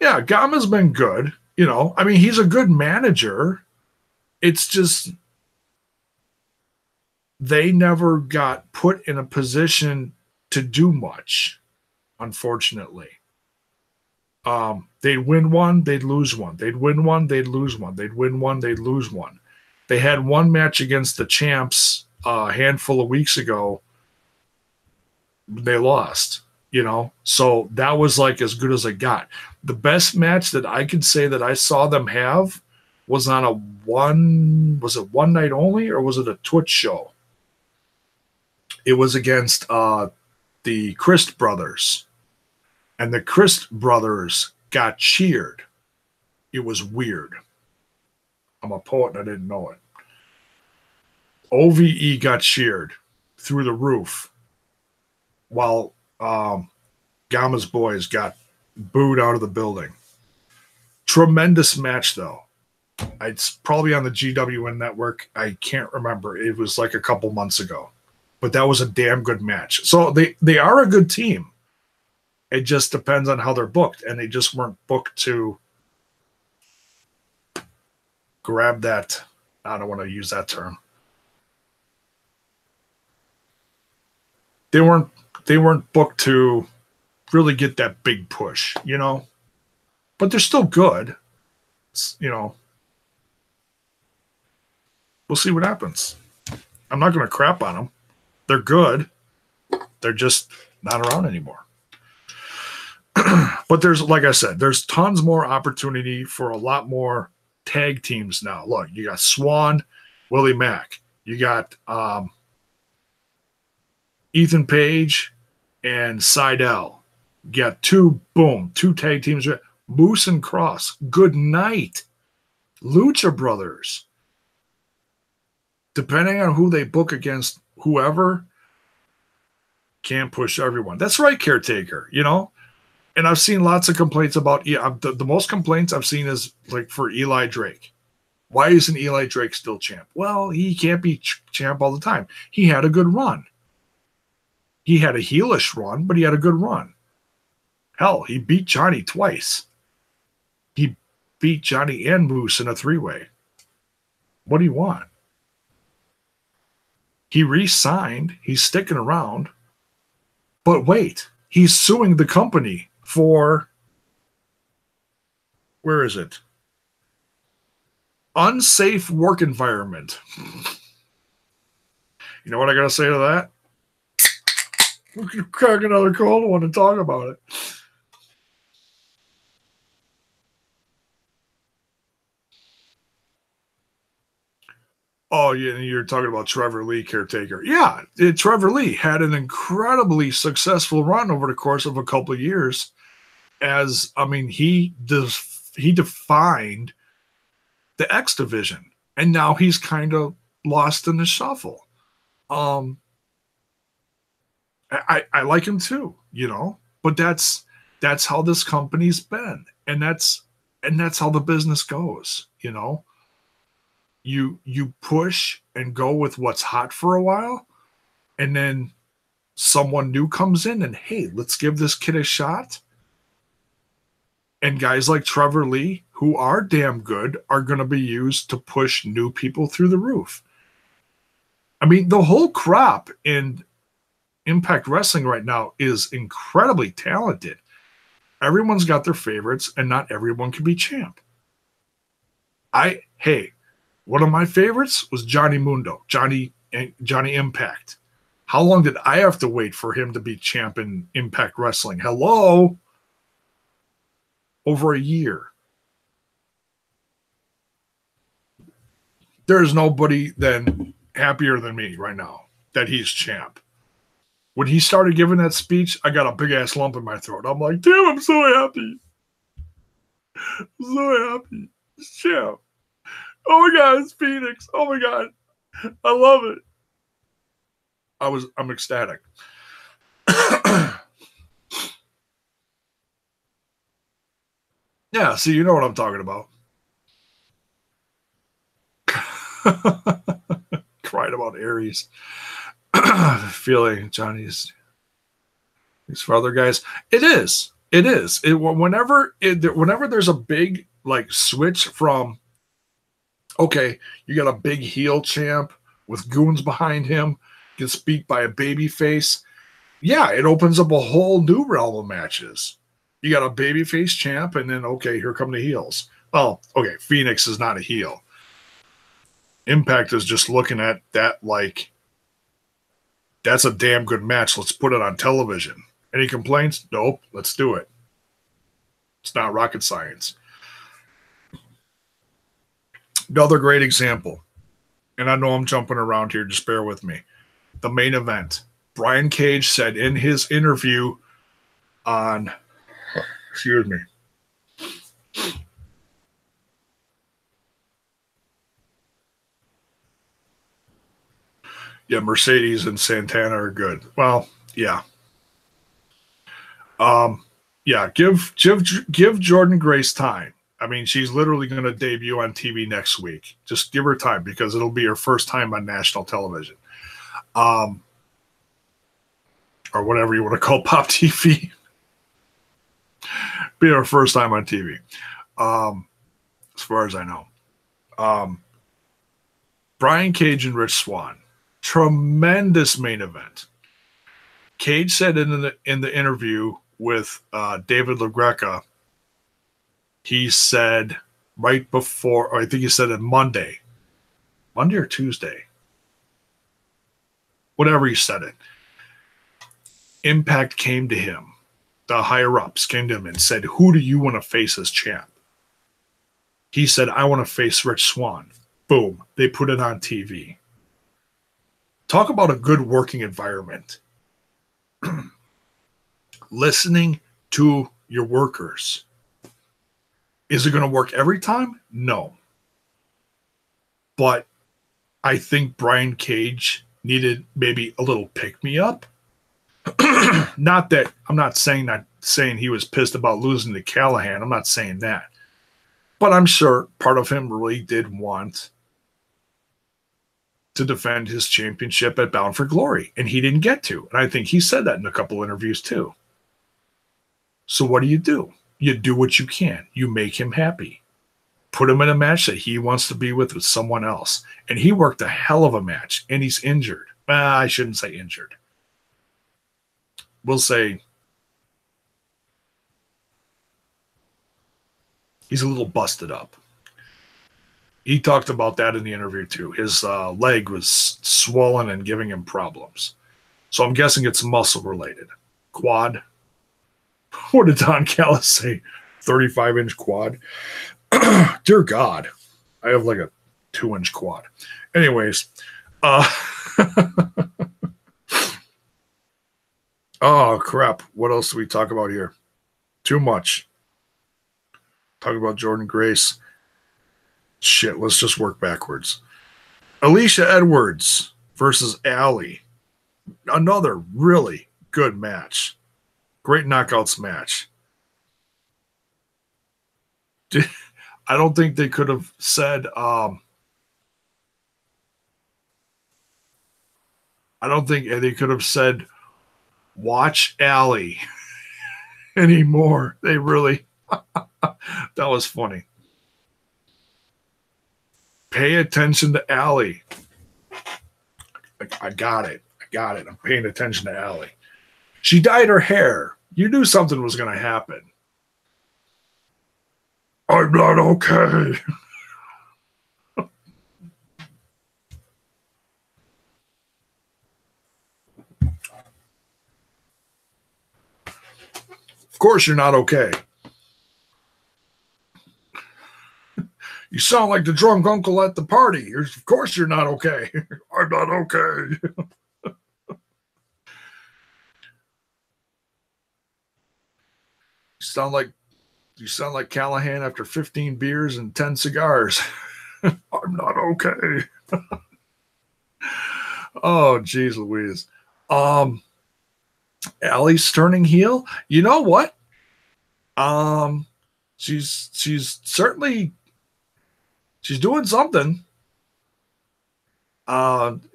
S1: yeah, Gamma's been good. You know, I mean, he's a good manager. It's just they never got put in a position to do much, unfortunately. They'd win one, they'd lose one. They'd win one, they'd lose one. They'd win one, they'd lose one. They had one match against the champs a handful of weeks ago. They lost, you know? So that was like as good as I got. The best match that I could say that I saw them have was on was it one night only or was it a Twitch show? It was against the Christ brothers. And the Christ brothers got cheered. It was weird. I'm a poet and I didn't know it. OVE got cheered through the roof while Gamma's boys got booed out of the building. Tremendous match, though. It's probably on the GWN network. I can't remember. It was like a couple months ago. But that was a damn good match. So they are a good team. It just depends on how they're booked. And they just weren't booked to grab that. I don't want to use that term. They weren't booked to really get that big push, you know? But they're still good. You know, we'll see what happens. I'm not going to crap on them. They're good. They're just not around anymore. But there's, like I said, there's tons more opportunity for a lot more tag teams now. Look, you got Swan, Willie Mack. You got Ethan Page and Seidel. You got two tag teams. Moose and Cross. Good night. Lucha Brothers. Depending on who they book against whoever, can't push everyone. That's right, Caretaker, you know? And I've seen lots of complaints about the most complaints I've seen is like for Eli Drake. Why isn't Eli Drake still champ? Well, he can't be champ all the time. He had a good run. He had a heelish run, but he had a good run. Hell, he beat Johnny twice. He beat Johnny and Moose in a three-way. What do you want? He re-signed. He's sticking around. But wait, he's suing the company for, where is it? Unsafe work environment. You know what I got to say to that? We can crack another cold one and talk about it. Oh, yeah, you're talking about Trevor Lee, Caretaker. Yeah, Trevor Lee had an incredibly successful run over the course of a couple of years. He defined the X division, and now he's kind of lost in the shuffle. I like him too, you know, but that's how this company's been, and that's how the business goes, you know. You push and go with what's hot for a while, and then someone new comes in and, hey, let's give this kid a shot. And guys like Trevor Lee, who are damn good, are going to be used to push new people through the roof. I mean, the whole crop in Impact Wrestling right now is incredibly talented. Everyone's got their favorites, and not everyone can be champ. One of my favorites was Johnny Mundo, Johnny Impact. How long did I have to wait for him to be champ in Impact Wrestling? Hello? Over a year. There's nobody happier than me right now. that he's champ. When he started giving that speech, I got a big ass lump in my throat. I'm like, damn, I'm so happy. I'm so happy. He's champ. Oh my God, it's Phoenix. Oh my God. I love it. I'm ecstatic. Yeah, see, you know what I'm talking about. Cried about Aries. Feeling Johnny's these for other guys. It is. It is. Whenever there's a big like switch from, okay, you got a big heel champ with goons behind him, gets beat by a baby face. Yeah, it opens up a whole new realm of matches. You got a babyface champ, and then, okay, here come the heels. Well, okay, Phoenix is not a heel. Impact is just looking at that like, that's a damn good match. Let's put it on television. Any complaints? Nope. Let's do it. It's not rocket science. Another great example, and I know I'm jumping around here, just bear with me. The main event. Brian Cage said in his interview on, excuse me, yeah, Mercedes and Santana are good. Well, yeah. Yeah, give Jordan Grace time. I mean, she's literally going to debut on TV next week. Just give her time because it'll be her first time on national television. Or whatever you want to call Pop TV. Be her first time on TV. As far as I know. Brian Cage and Rich Swann. Tremendous main event. Cage said in the interview with David LaGreca, he said right before, or I think he said it Monday or Tuesday, whatever he said it, Impact came to him, the higher-ups came to him and said, who do you want to face as champ? He said, I want to face Rich Swann. Boom. They put it on TV. Talk about a good working environment. Listening to your workers. Is it going to work every time? No. But I think Brian Cage needed maybe a little pick-me-up. Not that I'm not saying he was pissed about losing to Callahan. I'm not saying that. But I'm sure part of him really did want to defend his championship at Bound for Glory, and he didn't get to. And I think he said that in a couple interviews too. So what do? You do what you can. You make him happy. Put him in a match that he wants to be with someone else. And he worked a hell of a match, and he's injured. I shouldn't say injured. We'll say he's a little busted up. He talked about that in the interview too. His leg was swollen and giving him problems. So I'm guessing it's muscle related. Quad. What did Don Callis say? 35-inch quad. Dear God. I have like a 2-inch quad. Anyways. Oh, crap. What else do we talk about here? Too much. Talk about Jordan Grace. Shit, let's just work backwards. Alicia Edwards versus Allie. Another really good match. Great knockouts match. I don't think they could have said I don't think they could have said watch Allie anymore. They really that was funny. Pay attention to Allie. I got it. I'm paying attention to Allie. She dyed her hair. You knew something was going to happen. I'm not okay. Of course you're not okay. You sound like the drunk uncle at the party. Of course you're not okay. I'm not okay. you sound like Callahan after 15 beers and 10 cigars. I'm not okay. Oh, geez, Louise. Allie's turning heel. You know what? She's certainly she's doing something.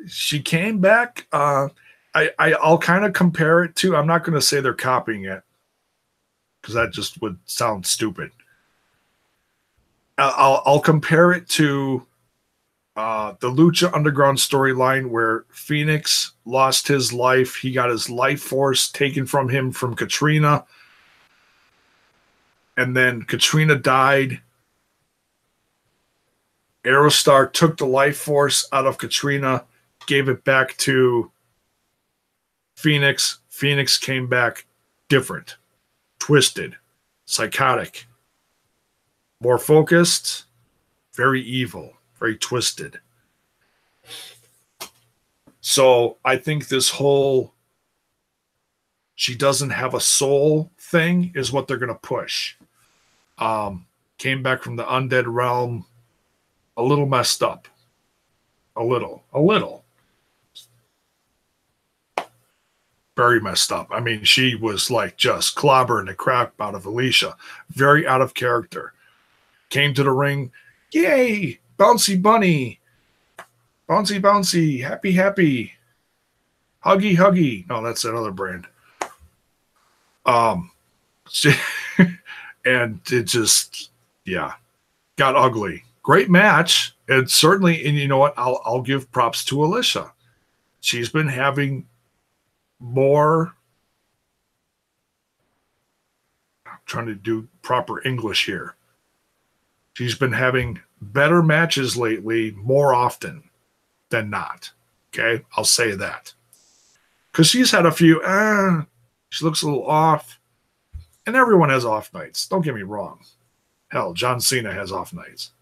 S1: She came back. I'll kind of compare it to. I'm not going to say they're copying it because that just would sound stupid. I'll compare it to the Lucha Underground storyline where Phoenix lost his life. He got his life force taken from him from Katrina. And then Katrina died. Aerostar took the life force out of Katrina, gave it back to Phoenix. Phoenix came back different, twisted, psychotic, more focused, very evil, very twisted. So I think this whole she doesn't have a soul thing is what they're going to push. Came back from the undead realm a little messed up. A little. Very messed up. I mean, she was like just clobbering the crap out of Alicia. Very out of character. Came to the ring. Yay! Bouncy bunny. Bouncy, bouncy. Happy, happy. Huggy, huggy. No, that's that other brand. And it just, yeah, got ugly. Great match. And certainly, and you know what? I'll give props to Alicia. She's been having more. I'm trying to do proper English here. She's been having better matches lately more often than not. Okay, I'll say that. Because she's had a few, she looks a little off. And everyone has off nights. Don't get me wrong. Hell, John Cena has off nights.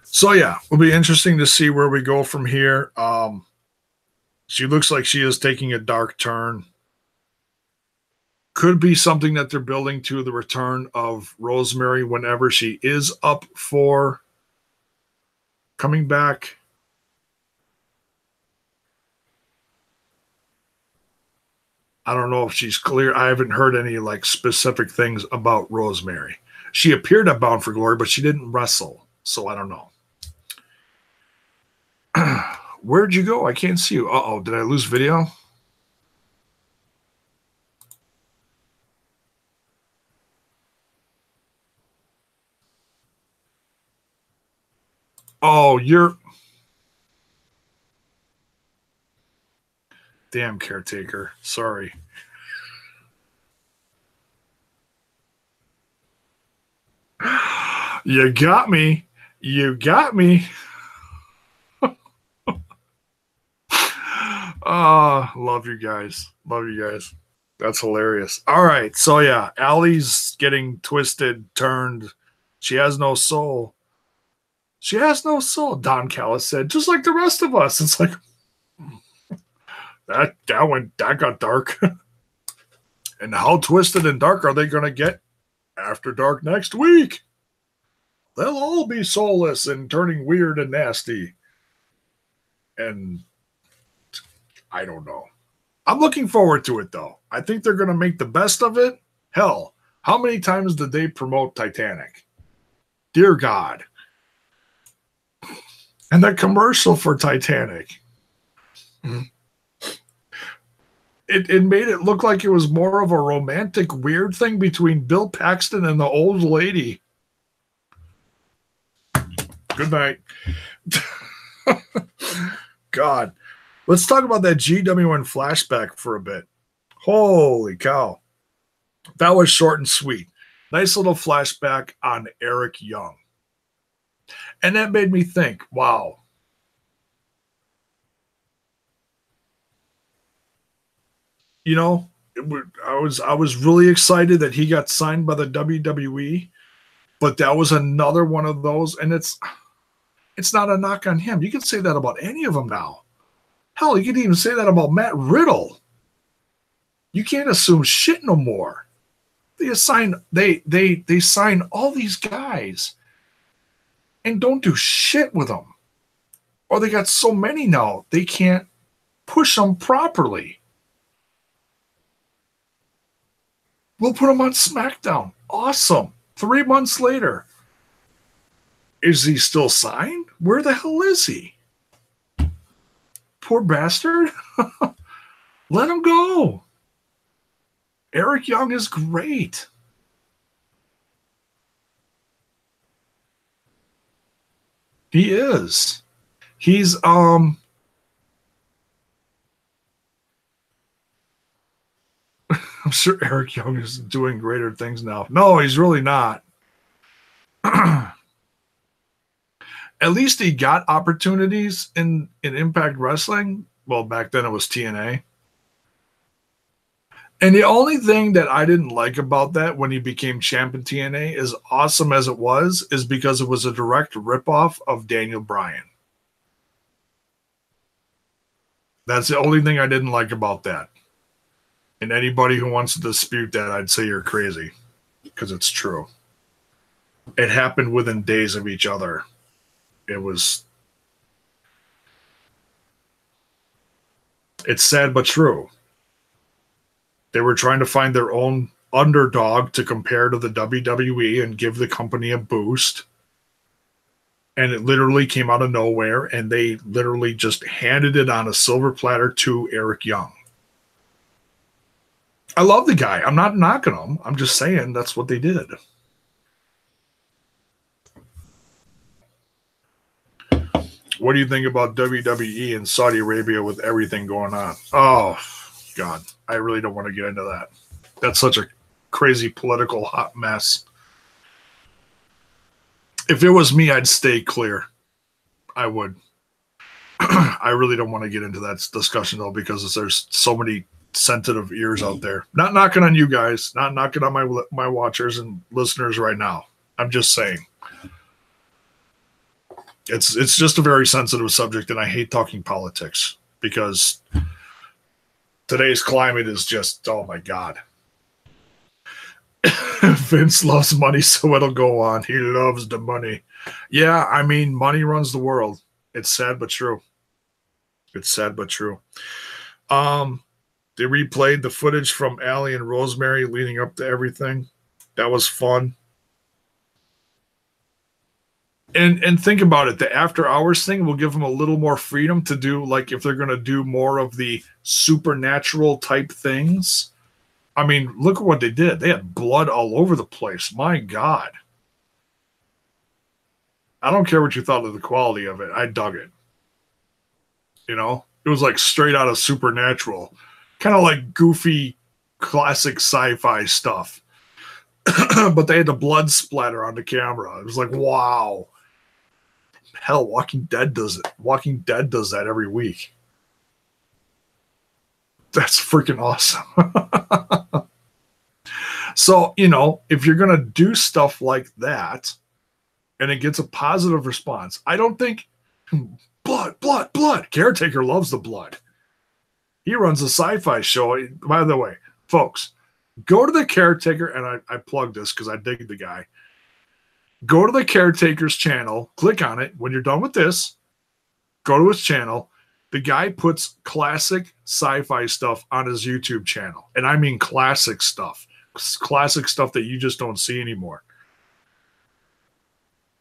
S1: So yeah, it'll be interesting to see where we go from here. She looks like she is taking a dark turn. Could be something that they're building to the return of Rosemary whenever she is up for coming back. I don't know if she's clear. I haven't heard any like specific things about Rosemary. She appeared at Bound for Glory, but she didn't wrestle. So I don't know. Where'd you go? I can't see you. Uh-oh, did I lose video? Oh, you're... Damn, caretaker. Sorry. You got me. You got me. Love you guys. Love you guys. That's hilarious. All right. So, yeah, Allie's getting twisted, turned. She has no soul. She has no soul, Don Callis said, just like the rest of us. It's like, that got dark. And how twisted and dark are they going to get after dark next week? They'll all be soulless and turning weird and nasty. And I don't know. I'm looking forward to it, though. I think they're going to make the best of it. Hell, how many times did they promote Titanic? Dear God. And that commercial for Titanic. It made it look like it was more of a romantic, weird thing between Bill Paxton and the old lady. Good night. God. Let's talk about that GWN flashback for a bit. Holy cow. That was short and sweet. Nice little flashback on Eric Young. And that made me think, wow. You know, I was really excited that he got signed by the WWE, but that was another one of those, and It's not a knock on him. You can say that about any of them now. Hell, you can even say that about Matt Riddle. You can't assume shit no more. They sign all these guys and don't do shit with them. Or they got so many now, they can't push them properly. We'll put him on SmackDown. Awesome. 3 months later. Is he still signed? Where the hell is he? Poor bastard. Let him go. Eric Young is great. He is. He's I'm sure Eric Young is doing greater things now. No, he's really not. At least he got opportunities in Impact Wrestling. Well, back then it was TNA. And the only thing that I didn't like about that when he became champ in TNA, as awesome as it was, is because it was a direct ripoff of Daniel Bryan. That's the only thing I didn't like about that. And anybody who wants to dispute that, I'd say you're crazy, because it's true. It happened within days of each other. It's sad but true. They were trying to find their own underdog to compare to the WWE and give the company a boost. And it literally came out of nowhere, and they literally just handed it on a silver platter to Eric Young. I love the guy. I'm not knocking him. I'm just saying that's what they did. What do you think about WWE and Saudi Arabia with everything going on? Oh, God. I really don't want to get into that. That's such a crazy political hot mess. If it was me, I'd stay clear. I would. I really don't want to get into that discussion, though, because there's so many sensitive ears out there. Not knocking on you guys. Not knocking on my watchers and listeners right now. I'm just saying. It's just a very sensitive subject, and I hate talking politics because today's climate is just, oh my God. Vince loves money, so it'll go on. He loves the money. Yeah, I mean, money runs the world. It's sad but true. It's sad but true. They replayed the footage from Allie and Rosemary leading up to everything. That was fun. And think about it. The after hours thing will give them a little more freedom to do, like if they're going to do more of the supernatural type things. I mean, look at what they did. They had blood all over the place. My God. I don't care what you thought of the quality of it. I dug it. You know, it was like straight out of Supernatural. Kind of like goofy, classic sci-fi stuff. But they had the blood splatter on the camera. It was like, wow. Hell, Walking Dead does it. Walking Dead does that every week. That's freaking awesome. So, you know, if you're going to do stuff like that and it gets a positive response, I don't think blood. Caretaker loves the blood. He runs a sci-fi show. By the way, folks, go to the Caretaker, and I plug this because I dig the guy. Go to the Caretaker's channel, click on it. When you're done with this, go to his channel. The guy puts classic sci-fi stuff on his YouTube channel. And I mean classic stuff. Classic stuff that you just don't see anymore.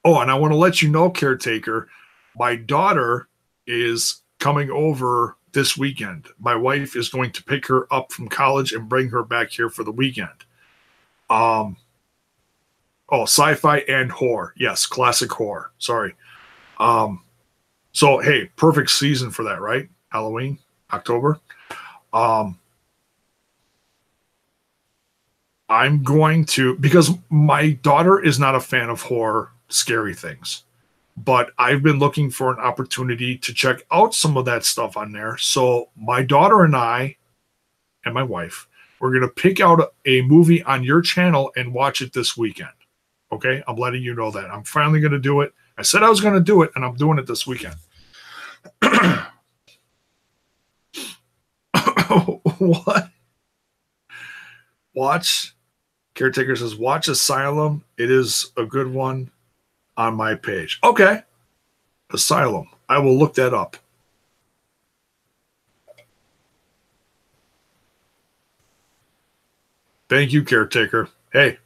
S1: Oh, and I want to let you know, Caretaker, my daughter is coming over this weekend. My wife is going to pick her up from college and bring her back here for the weekend. Sci-fi and horror. Yes, classic horror. Sorry. So, hey, perfect season for that, right? Halloween, October. I'm going to, because my daughter is not a fan of horror, scary things. But I've been looking for an opportunity to check out some of that stuff on there. So my daughter and I and my wife, we're going to pick out a movie on your channel and watch it this weekend. Okay? I'm letting you know that. I'm finally going to do it. I said I was going to do it, and I'm doing it this weekend. What? Watch. Caretaker says, watch Asylum. It is a good one on my page. Okay. Asylum. I will look that up. Thank you, Caretaker. Hey,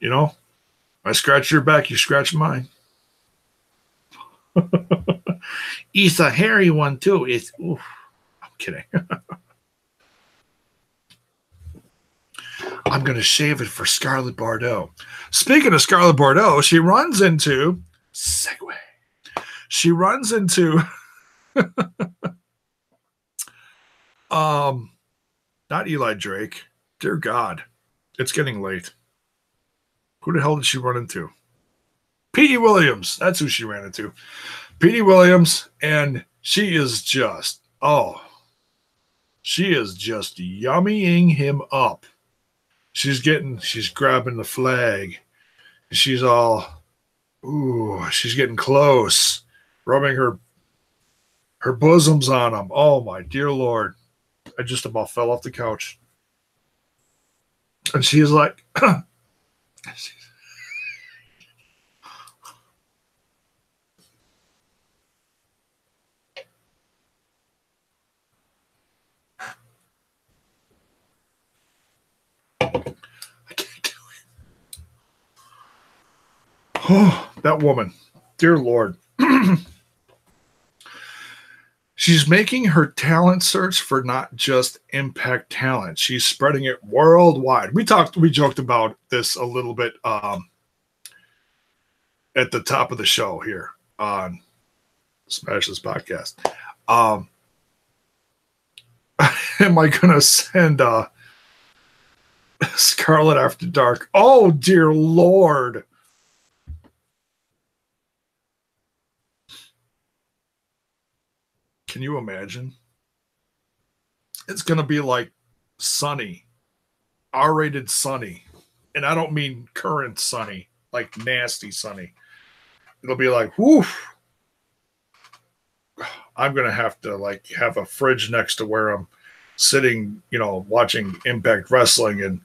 S1: you know, I scratch your back, you scratch mine. It's a hairy one, too. It's, oof. I'm kidding. I'm going to shave it for Scarlett Bordeaux. Speaking of Scarlett Bordeaux, she runs into segue. She runs into not Eli Drake. Dear God, it's getting late. Who the hell did she run into? Petey Williams. That's who she ran into. Petey Williams, and she is just yummying him up. She's grabbing the flag. She's getting close, rubbing her bosoms on him. Oh, my dear Lord. I just about fell off the couch. And she's like, I can't do it. Oh, that woman. Dear Lord. She's making her talent search for not just Impact talent. She's spreading it worldwide. We joked about this a little bit at the top of the show here on Smash This Podcast. Am I gonna send Scarlet After Dark? Oh dear Lord. Can you imagine? It's going to be like Sunny, R-rated Sunny. And I don't mean current Sunny, like nasty Sunny. It'll be like, woof. I'm going to have have a fridge next to where I'm sitting, watching Impact Wrestling and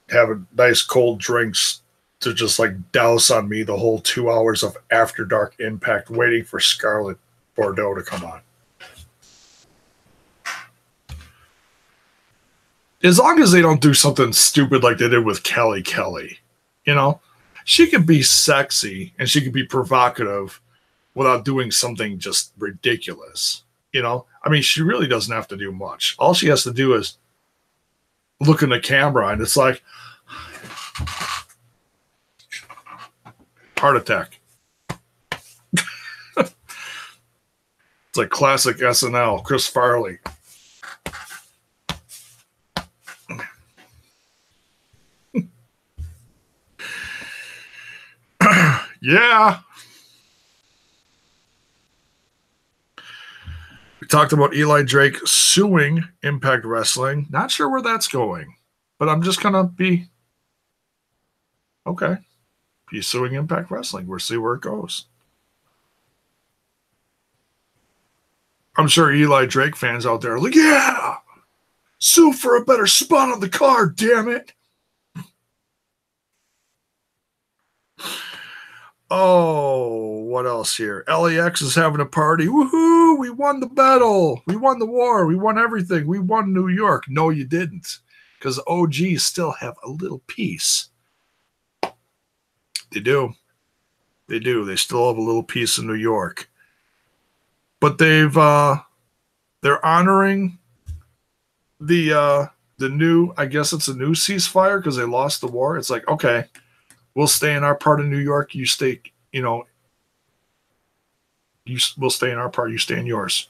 S1: having nice cold drinks to just like douse on me the whole 2 hours of After Dark Impact waiting for Scarlett Bordeaux to come on. As long as they don't do something stupid like they did with Kelly. She could be sexy and she could be provocative without doing something just ridiculous. I mean, she really doesn't have to do much. All she has to do is look in the camera and it's like heart attack. It's like classic SNL, Chris Farley. Yeah. We talked about Eli Drake suing Impact Wrestling. Not sure where that's going, but I'm just going to be okay. He's suing Impact Wrestling. We'll see where it goes. I'm sure Eli Drake fans out there are like, yeah, sue for a better spot on the card, damn it. Oh, what else here? LAX is having a party. Woohoo! We won the battle. We won the war. We won everything. We won New York. No, you didn't. Because OGs still have a little piece. They do. They do. They still have a little piece in New York. But they're honoring the new, I guess it's a new ceasefire because they lost the war. It's like, okay, we'll stay in our part of New York. You stay, we'll stay in our part. You stay in yours.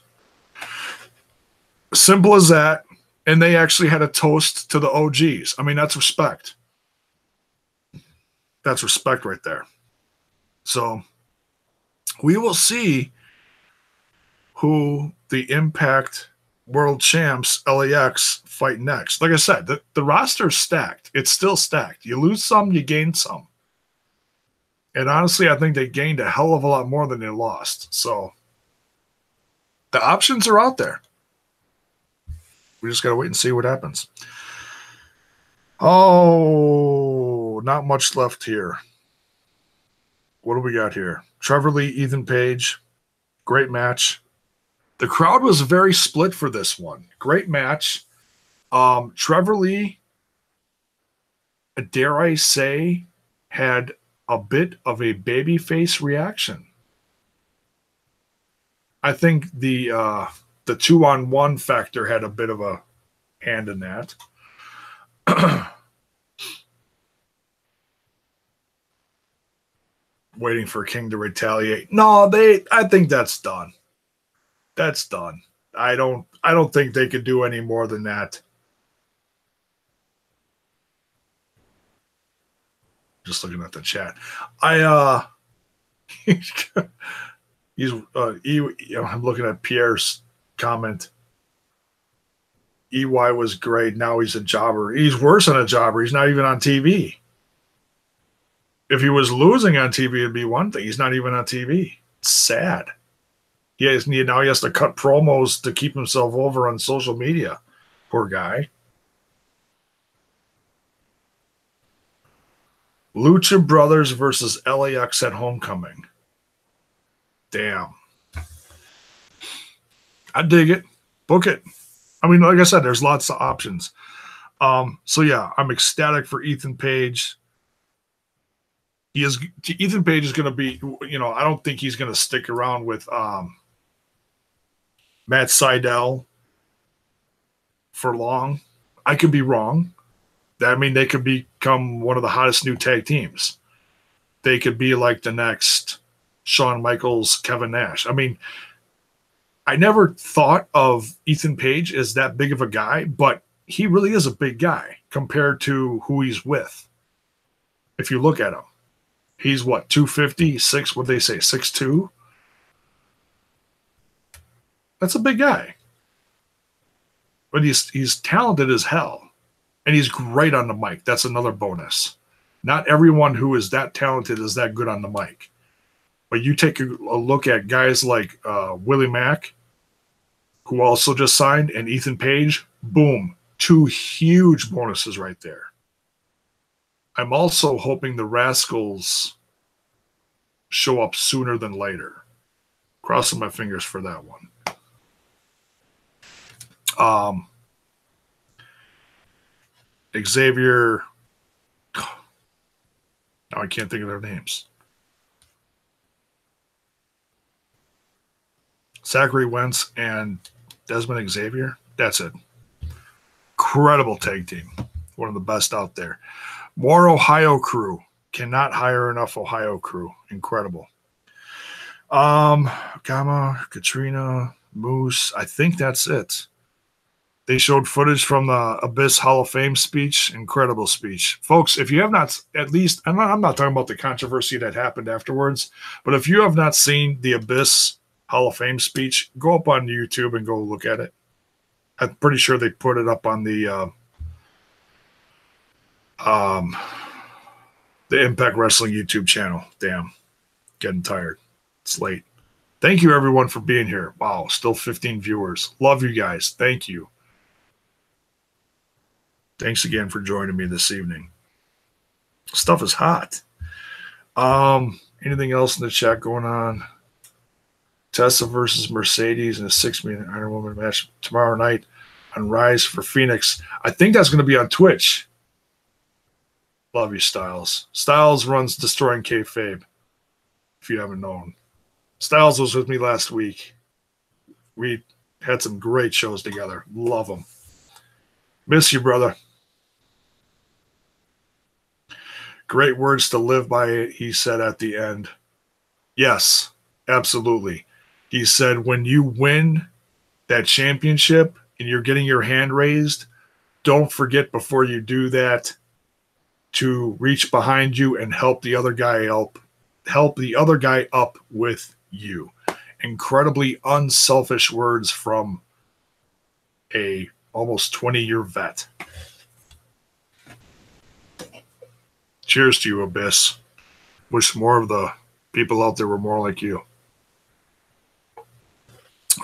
S1: Simple as that. And they actually had a toast to the OGs. I mean, that's respect. That's respect right there. So we will see who the Impact World Champs, LAX, fight next. Like I said, the roster is stacked. It's still stacked. You lose some, you gain some. And honestly, I think they gained a hell of a lot more than they lost. So the options are out there. We just got to wait and see what happens. Oh, not much left here. What do we got here? Trevor Lee, Ethan Page. Great match. The crowd was very split for this one. Great match. Trevor Lee, dare I say, had a bit of a babyface reaction. I think the 2-on-1 factor had a bit of a hand in that. Waiting for King to retaliate. No, I think that's done. That's done. I don't think they could do any more than that. Just looking at the chat. I'm looking at Pierre's comment. EY was great. Now he's a jobber. He's worse than a jobber. He's not even on TV. If he was losing on TV, it'd be one thing. He's not even on TV. It's sad. Now he has to cut promos to keep himself over on social media. Poor guy. Lucha Brothers versus LAX at Homecoming. Damn. I dig it. Book it. I mean, like I said, there's lots of options. So yeah, I'm ecstatic for Ethan Page. Ethan Page is going to be, I don't think he's going to stick around with Matt Sydal for long. I could be wrong. I mean, they could become one of the hottest new tag teams. They could be like the next Shawn Michaels, Kevin Nash. I mean, I never thought of Ethan Page as that big of a guy, but he really is a big guy compared to who he's with. If you look at him, he's what, 250, what they say, 6'2"? That's a big guy. But he's talented as hell. And he's great on the mic. That's another bonus. Not everyone who is that talented is that good on the mic. But you take a look at guys like Willie Mack, who also just signed, and Ethan Page, boom, 2 huge bonuses right there. I'm also hoping the Rascals show up sooner than later. Crossing my fingers for that one. Xavier. Now I can't think of their names. Zachary Wentz and Desmond Xavier. That's it. Incredible tag team. One of the best out there. More Ohio crew. Cannot hire enough Ohio crew. Incredible. Gamma, Katrina, Moose. I think that's it. They showed footage from the Abyss Hall of Fame speech. Incredible speech. Folks, if you have not, at least, I'm not talking about the controversy that happened afterwards, but if you have not seen the Abyss Hall of Fame speech, go up on YouTube and go look at it. I'm pretty sure they put it up on the Impact Wrestling YouTube channel. Damn. Getting tired. It's late. Thank you, everyone, for being here. Wow, still 15 viewers. Love you guys. Thank you. Thanks again for joining me this evening. Stuff is hot. Anything else in the chat going on? Tessa versus Mercedes in a 6-minute Iron Woman match tomorrow night on Rise for Phoenix. I think that's going to be on Twitch. Love you, Styles. Styles runs Destroying Kayfabe, if you haven't known. Styles was with me last week. We had some great shows together. Love him. Miss you, brother. Great words to live by, he said at the end. Yes, absolutely. He said, when you win that championship and you're getting your hand raised, don't forget before you do that to reach behind you and help the other guy up with you. Incredibly unselfish words from a almost 20-year vet. Cheers to you, Abyss. Wish more of the people out there were more like you.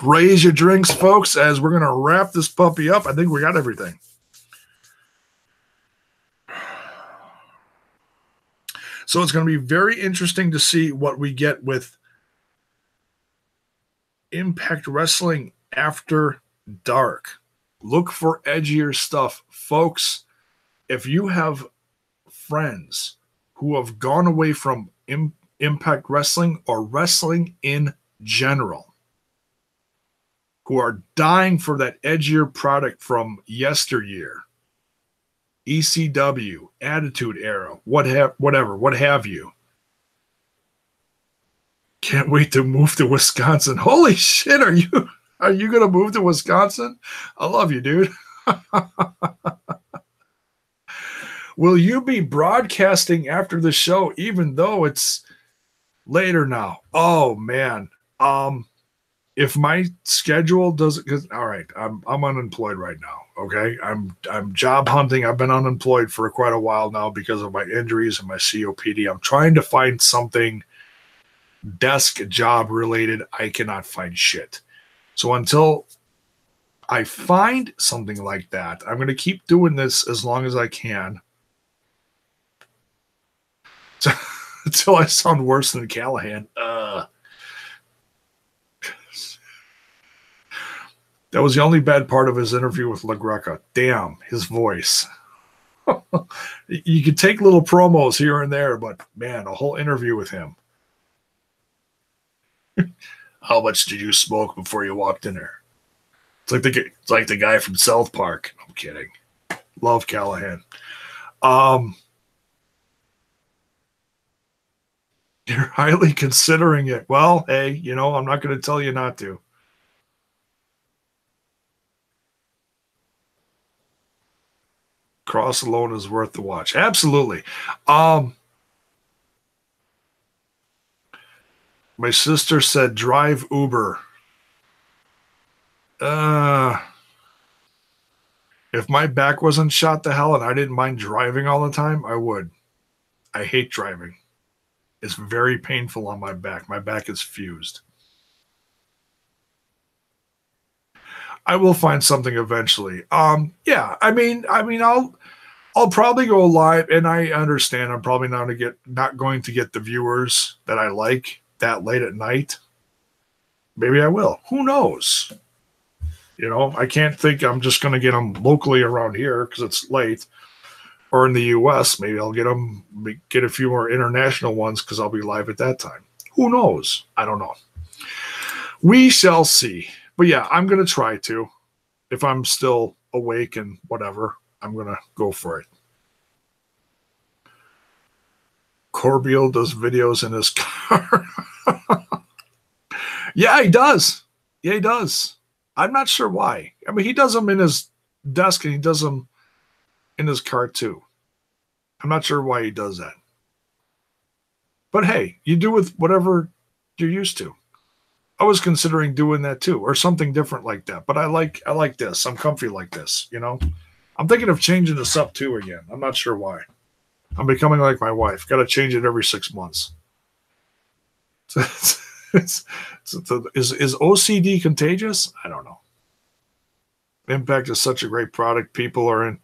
S1: Raise your drinks, folks, as we're going to wrap this puppy up. I think we got everything. So it's going to be very interesting to see what we get with Impact Wrestling After Dark. Look for edgier stuff. Folks, if you have friends who have gone away from Impact Wrestling or wrestling in general, who are dying for that edgier product from yesteryear, ECW, Attitude Era, whatever, what have you. Can't wait to move to Wisconsin. Holy shit, are you going to move to Wisconsin? I love you, dude. Will you be broadcasting after the show, even though it's later now? Oh man. If my schedule doesn't, all right, I'm unemployed right now. Okay. I'm job hunting. I've been unemployed for quite a while now because of my injuries and my COPD. I'm trying to find something desk job related. I cannot find shit. So until I find something like that, I'm going to keep doing this as long as I can. Until I sound worse than Callahan. That was the only bad part of his interview with LaGreca. Damn, his voice. You could take little promos here and there, but man, a whole interview with him. How much did you smoke before you walked in there? It's like the guy from South Park. I'm kidding. Love Callahan. You're highly considering it. Well, hey, I'm not going to tell you not to. Cross alone is worth the watch. Absolutely. My sister said drive Uber. If my back wasn't shot to hell and I didn't mind driving all the time, I would. I hate driving. It's very painful on my back. My back is fused. I will find something eventually. Yeah, I mean, I'll probably go live, and I understand I'm probably not going to get the viewers that I like that late at night. Maybe I will. Who knows? I can't think I'm just going to get them locally around here because it's late. Or in the U.S., maybe I'll get a few more international ones because I'll be live at that time. Who knows? I don't know. We shall see. But yeah, I'm going to try to. If I'm still awake and whatever, I'm going to go for it. Corbeil does videos in his car. Yeah, he does. Yeah, he does. I'm not sure why. I mean, he does them in his desk and he does them in his car too. I'm not sure why he does that. But hey, you do with whatever you're used to. I was considering doing that too, or something different like that. But I like this. I'm comfy like this, I'm thinking of changing this up too again. I'm not sure why. I'm becoming like my wife. Got to change it every 6 months. Is OCD contagious? I don't know. Impact is such a great product. People are in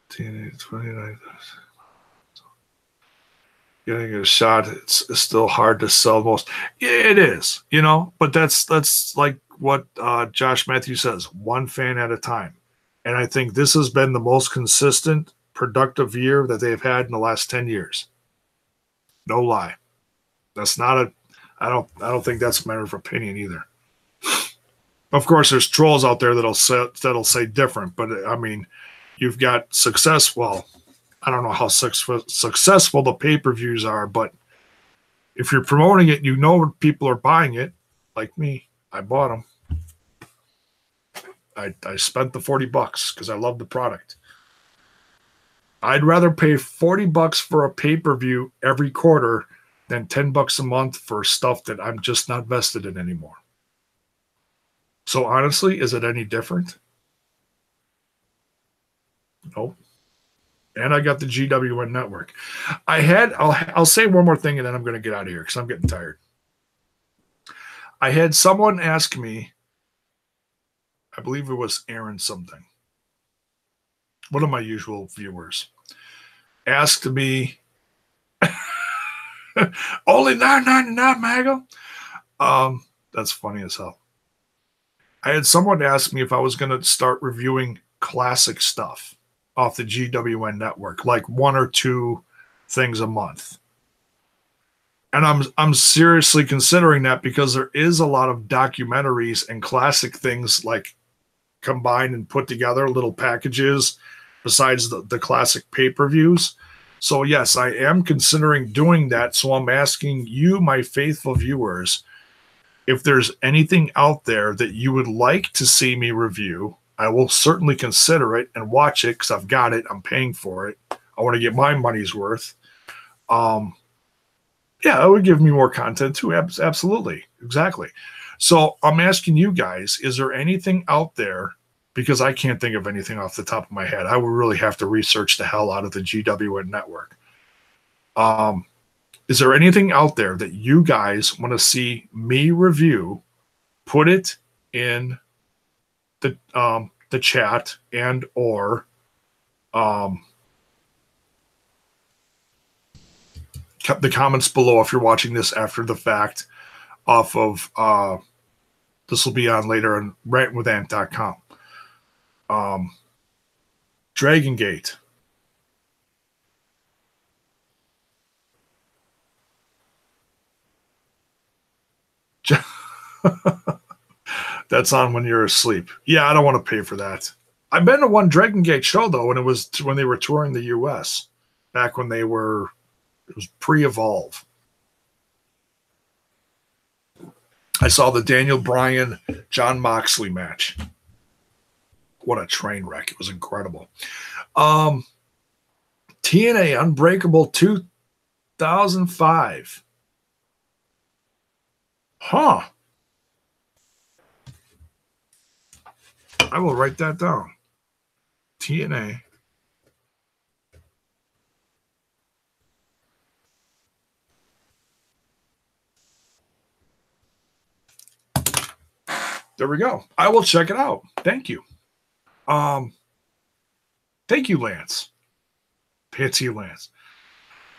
S1: 29. Getting a shot, it's still hard to sell most. Yeah, it is, but that's like what Josh Matthews says, one fan at a time. And I think this has been the most consistent, productive year that they've had in the last 10 years. No lie. That's not I don't think that's a matter of opinion either. Of course, there's trolls out there that'll say different, but I mean, you've got success. Well, I don't know how successful the pay-per-views are, but if you're promoting it, people are buying it. Like me, I bought them. I spent the $40 because I love the product. I'd rather pay $40 for a pay-per-view every quarter than $10 a month for stuff that I'm just not vested in anymore. So honestly, is it any different? Nope. And I got the GWN network. I'll say one more thing and then I'm going to get out of here because I'm getting tired. I had someone ask me, I believe it was Aaron something, one of my usual viewers, asked me, only $9.99, Mago? That's funny as hell. I had someone ask me if I was going to start reviewing classic stuff off the GWN network, like 1 or 2 things a month. And I'm seriously considering that because there is a lot of documentaries and classic things like combined and put together, little packages besides the classic pay-per-views. So yes, I am considering doing that. So I'm asking you, my faithful viewers, if there's anything out there that you would like to see me review. I will certainly consider it and watch it because I've got it. I'm paying for it. I want to get my money's worth. Yeah, it would give me more content too. Absolutely. Exactly. So I'm asking you guys, is there anything out there? Because I can't think of anything off the top of my head. I would really have to research the hell out of the GWN network. Is there anything out there that you guys want to see me review? Put it in the chat and or the comments below if you're watching this after the fact off of this will be on later on rantwithant.com. Dragon Gate. That's on when you're asleep. Yeah, I don't want to pay for that. I've been to one Dragon Gate show though, and it was when they were touring the US back when it was pre-Evolve. I saw the Daniel Bryan John Moxley match. What a train wreck. It was incredible. TNA Unbreakable 2005. Huh. I will write that down. TNA. There we go. I will check it out. Thank you. Thank you, Lance. Fancy Lance.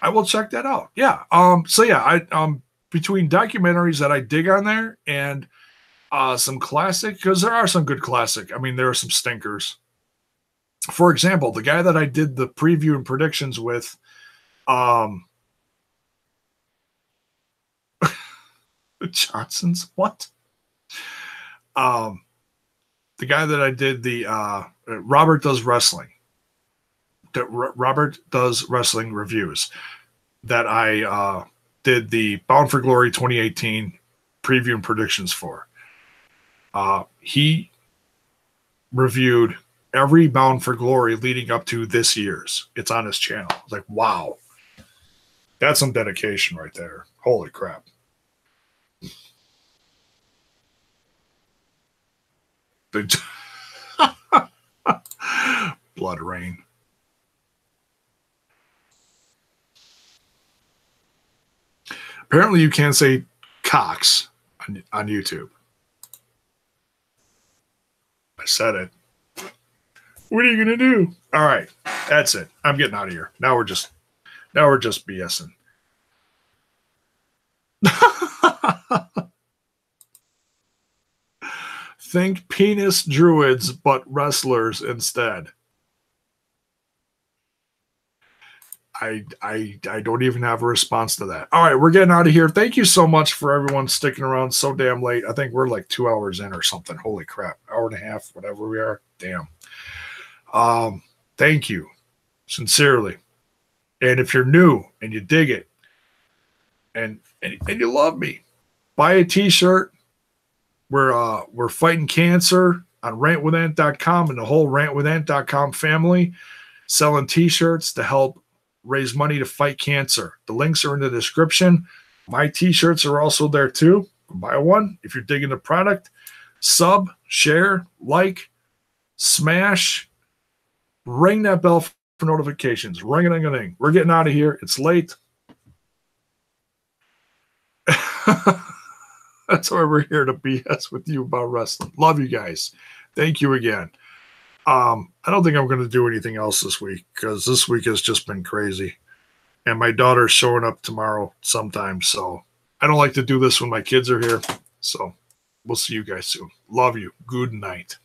S1: I will check that out. Yeah. So yeah, I between documentaries that I dig on there and some classic, because there are some good classic. I mean, there are some stinkers. For example, the guy that I did the preview and predictions with, the Johnsons, what? The guy that I did the Robert Does Wrestling. Robert Does Wrestling reviews that I did the Bound for Glory 2018 preview and predictions for. He reviewed every Bound for Glory leading up to this year's. It's on his channel. It's like, wow. That's some dedication right there. Holy crap. Blood Rain. Apparently you can't say Cox on YouTube. I said it. What are you gonna do? All right, that's it. I'm getting out of here. Now we're just BSing. Think penis druids, but wrestlers instead. I don't even have a response to that. All right, we're getting out of here. Thank you so much for everyone sticking around so damn late. I think we're like 2 hours in or something. Holy crap. Hour and a half, whatever we are. Damn. Thank you. Sincerely. And if you're new and you dig it and you love me, buy a t-shirt. We're fighting cancer on rantwithant.com and the whole rantwithant.com family selling t-shirts to help raise money to fight cancer. The links are in the description. My t-shirts are also there too. Buy one if you're digging the product. Sub, share, like, smash, ring that bell for notifications. Ring-a-ding-a-ding. We're getting out of here. It's late. That's why we're here, to BS with you about wrestling. Love you guys. Thank you again. I don't think I'm going to do anything else this week because this week has just been crazy. And my daughter's showing up tomorrow sometime. So I don't like to do this when my kids are here. So we'll see you guys soon. Love you. Good night.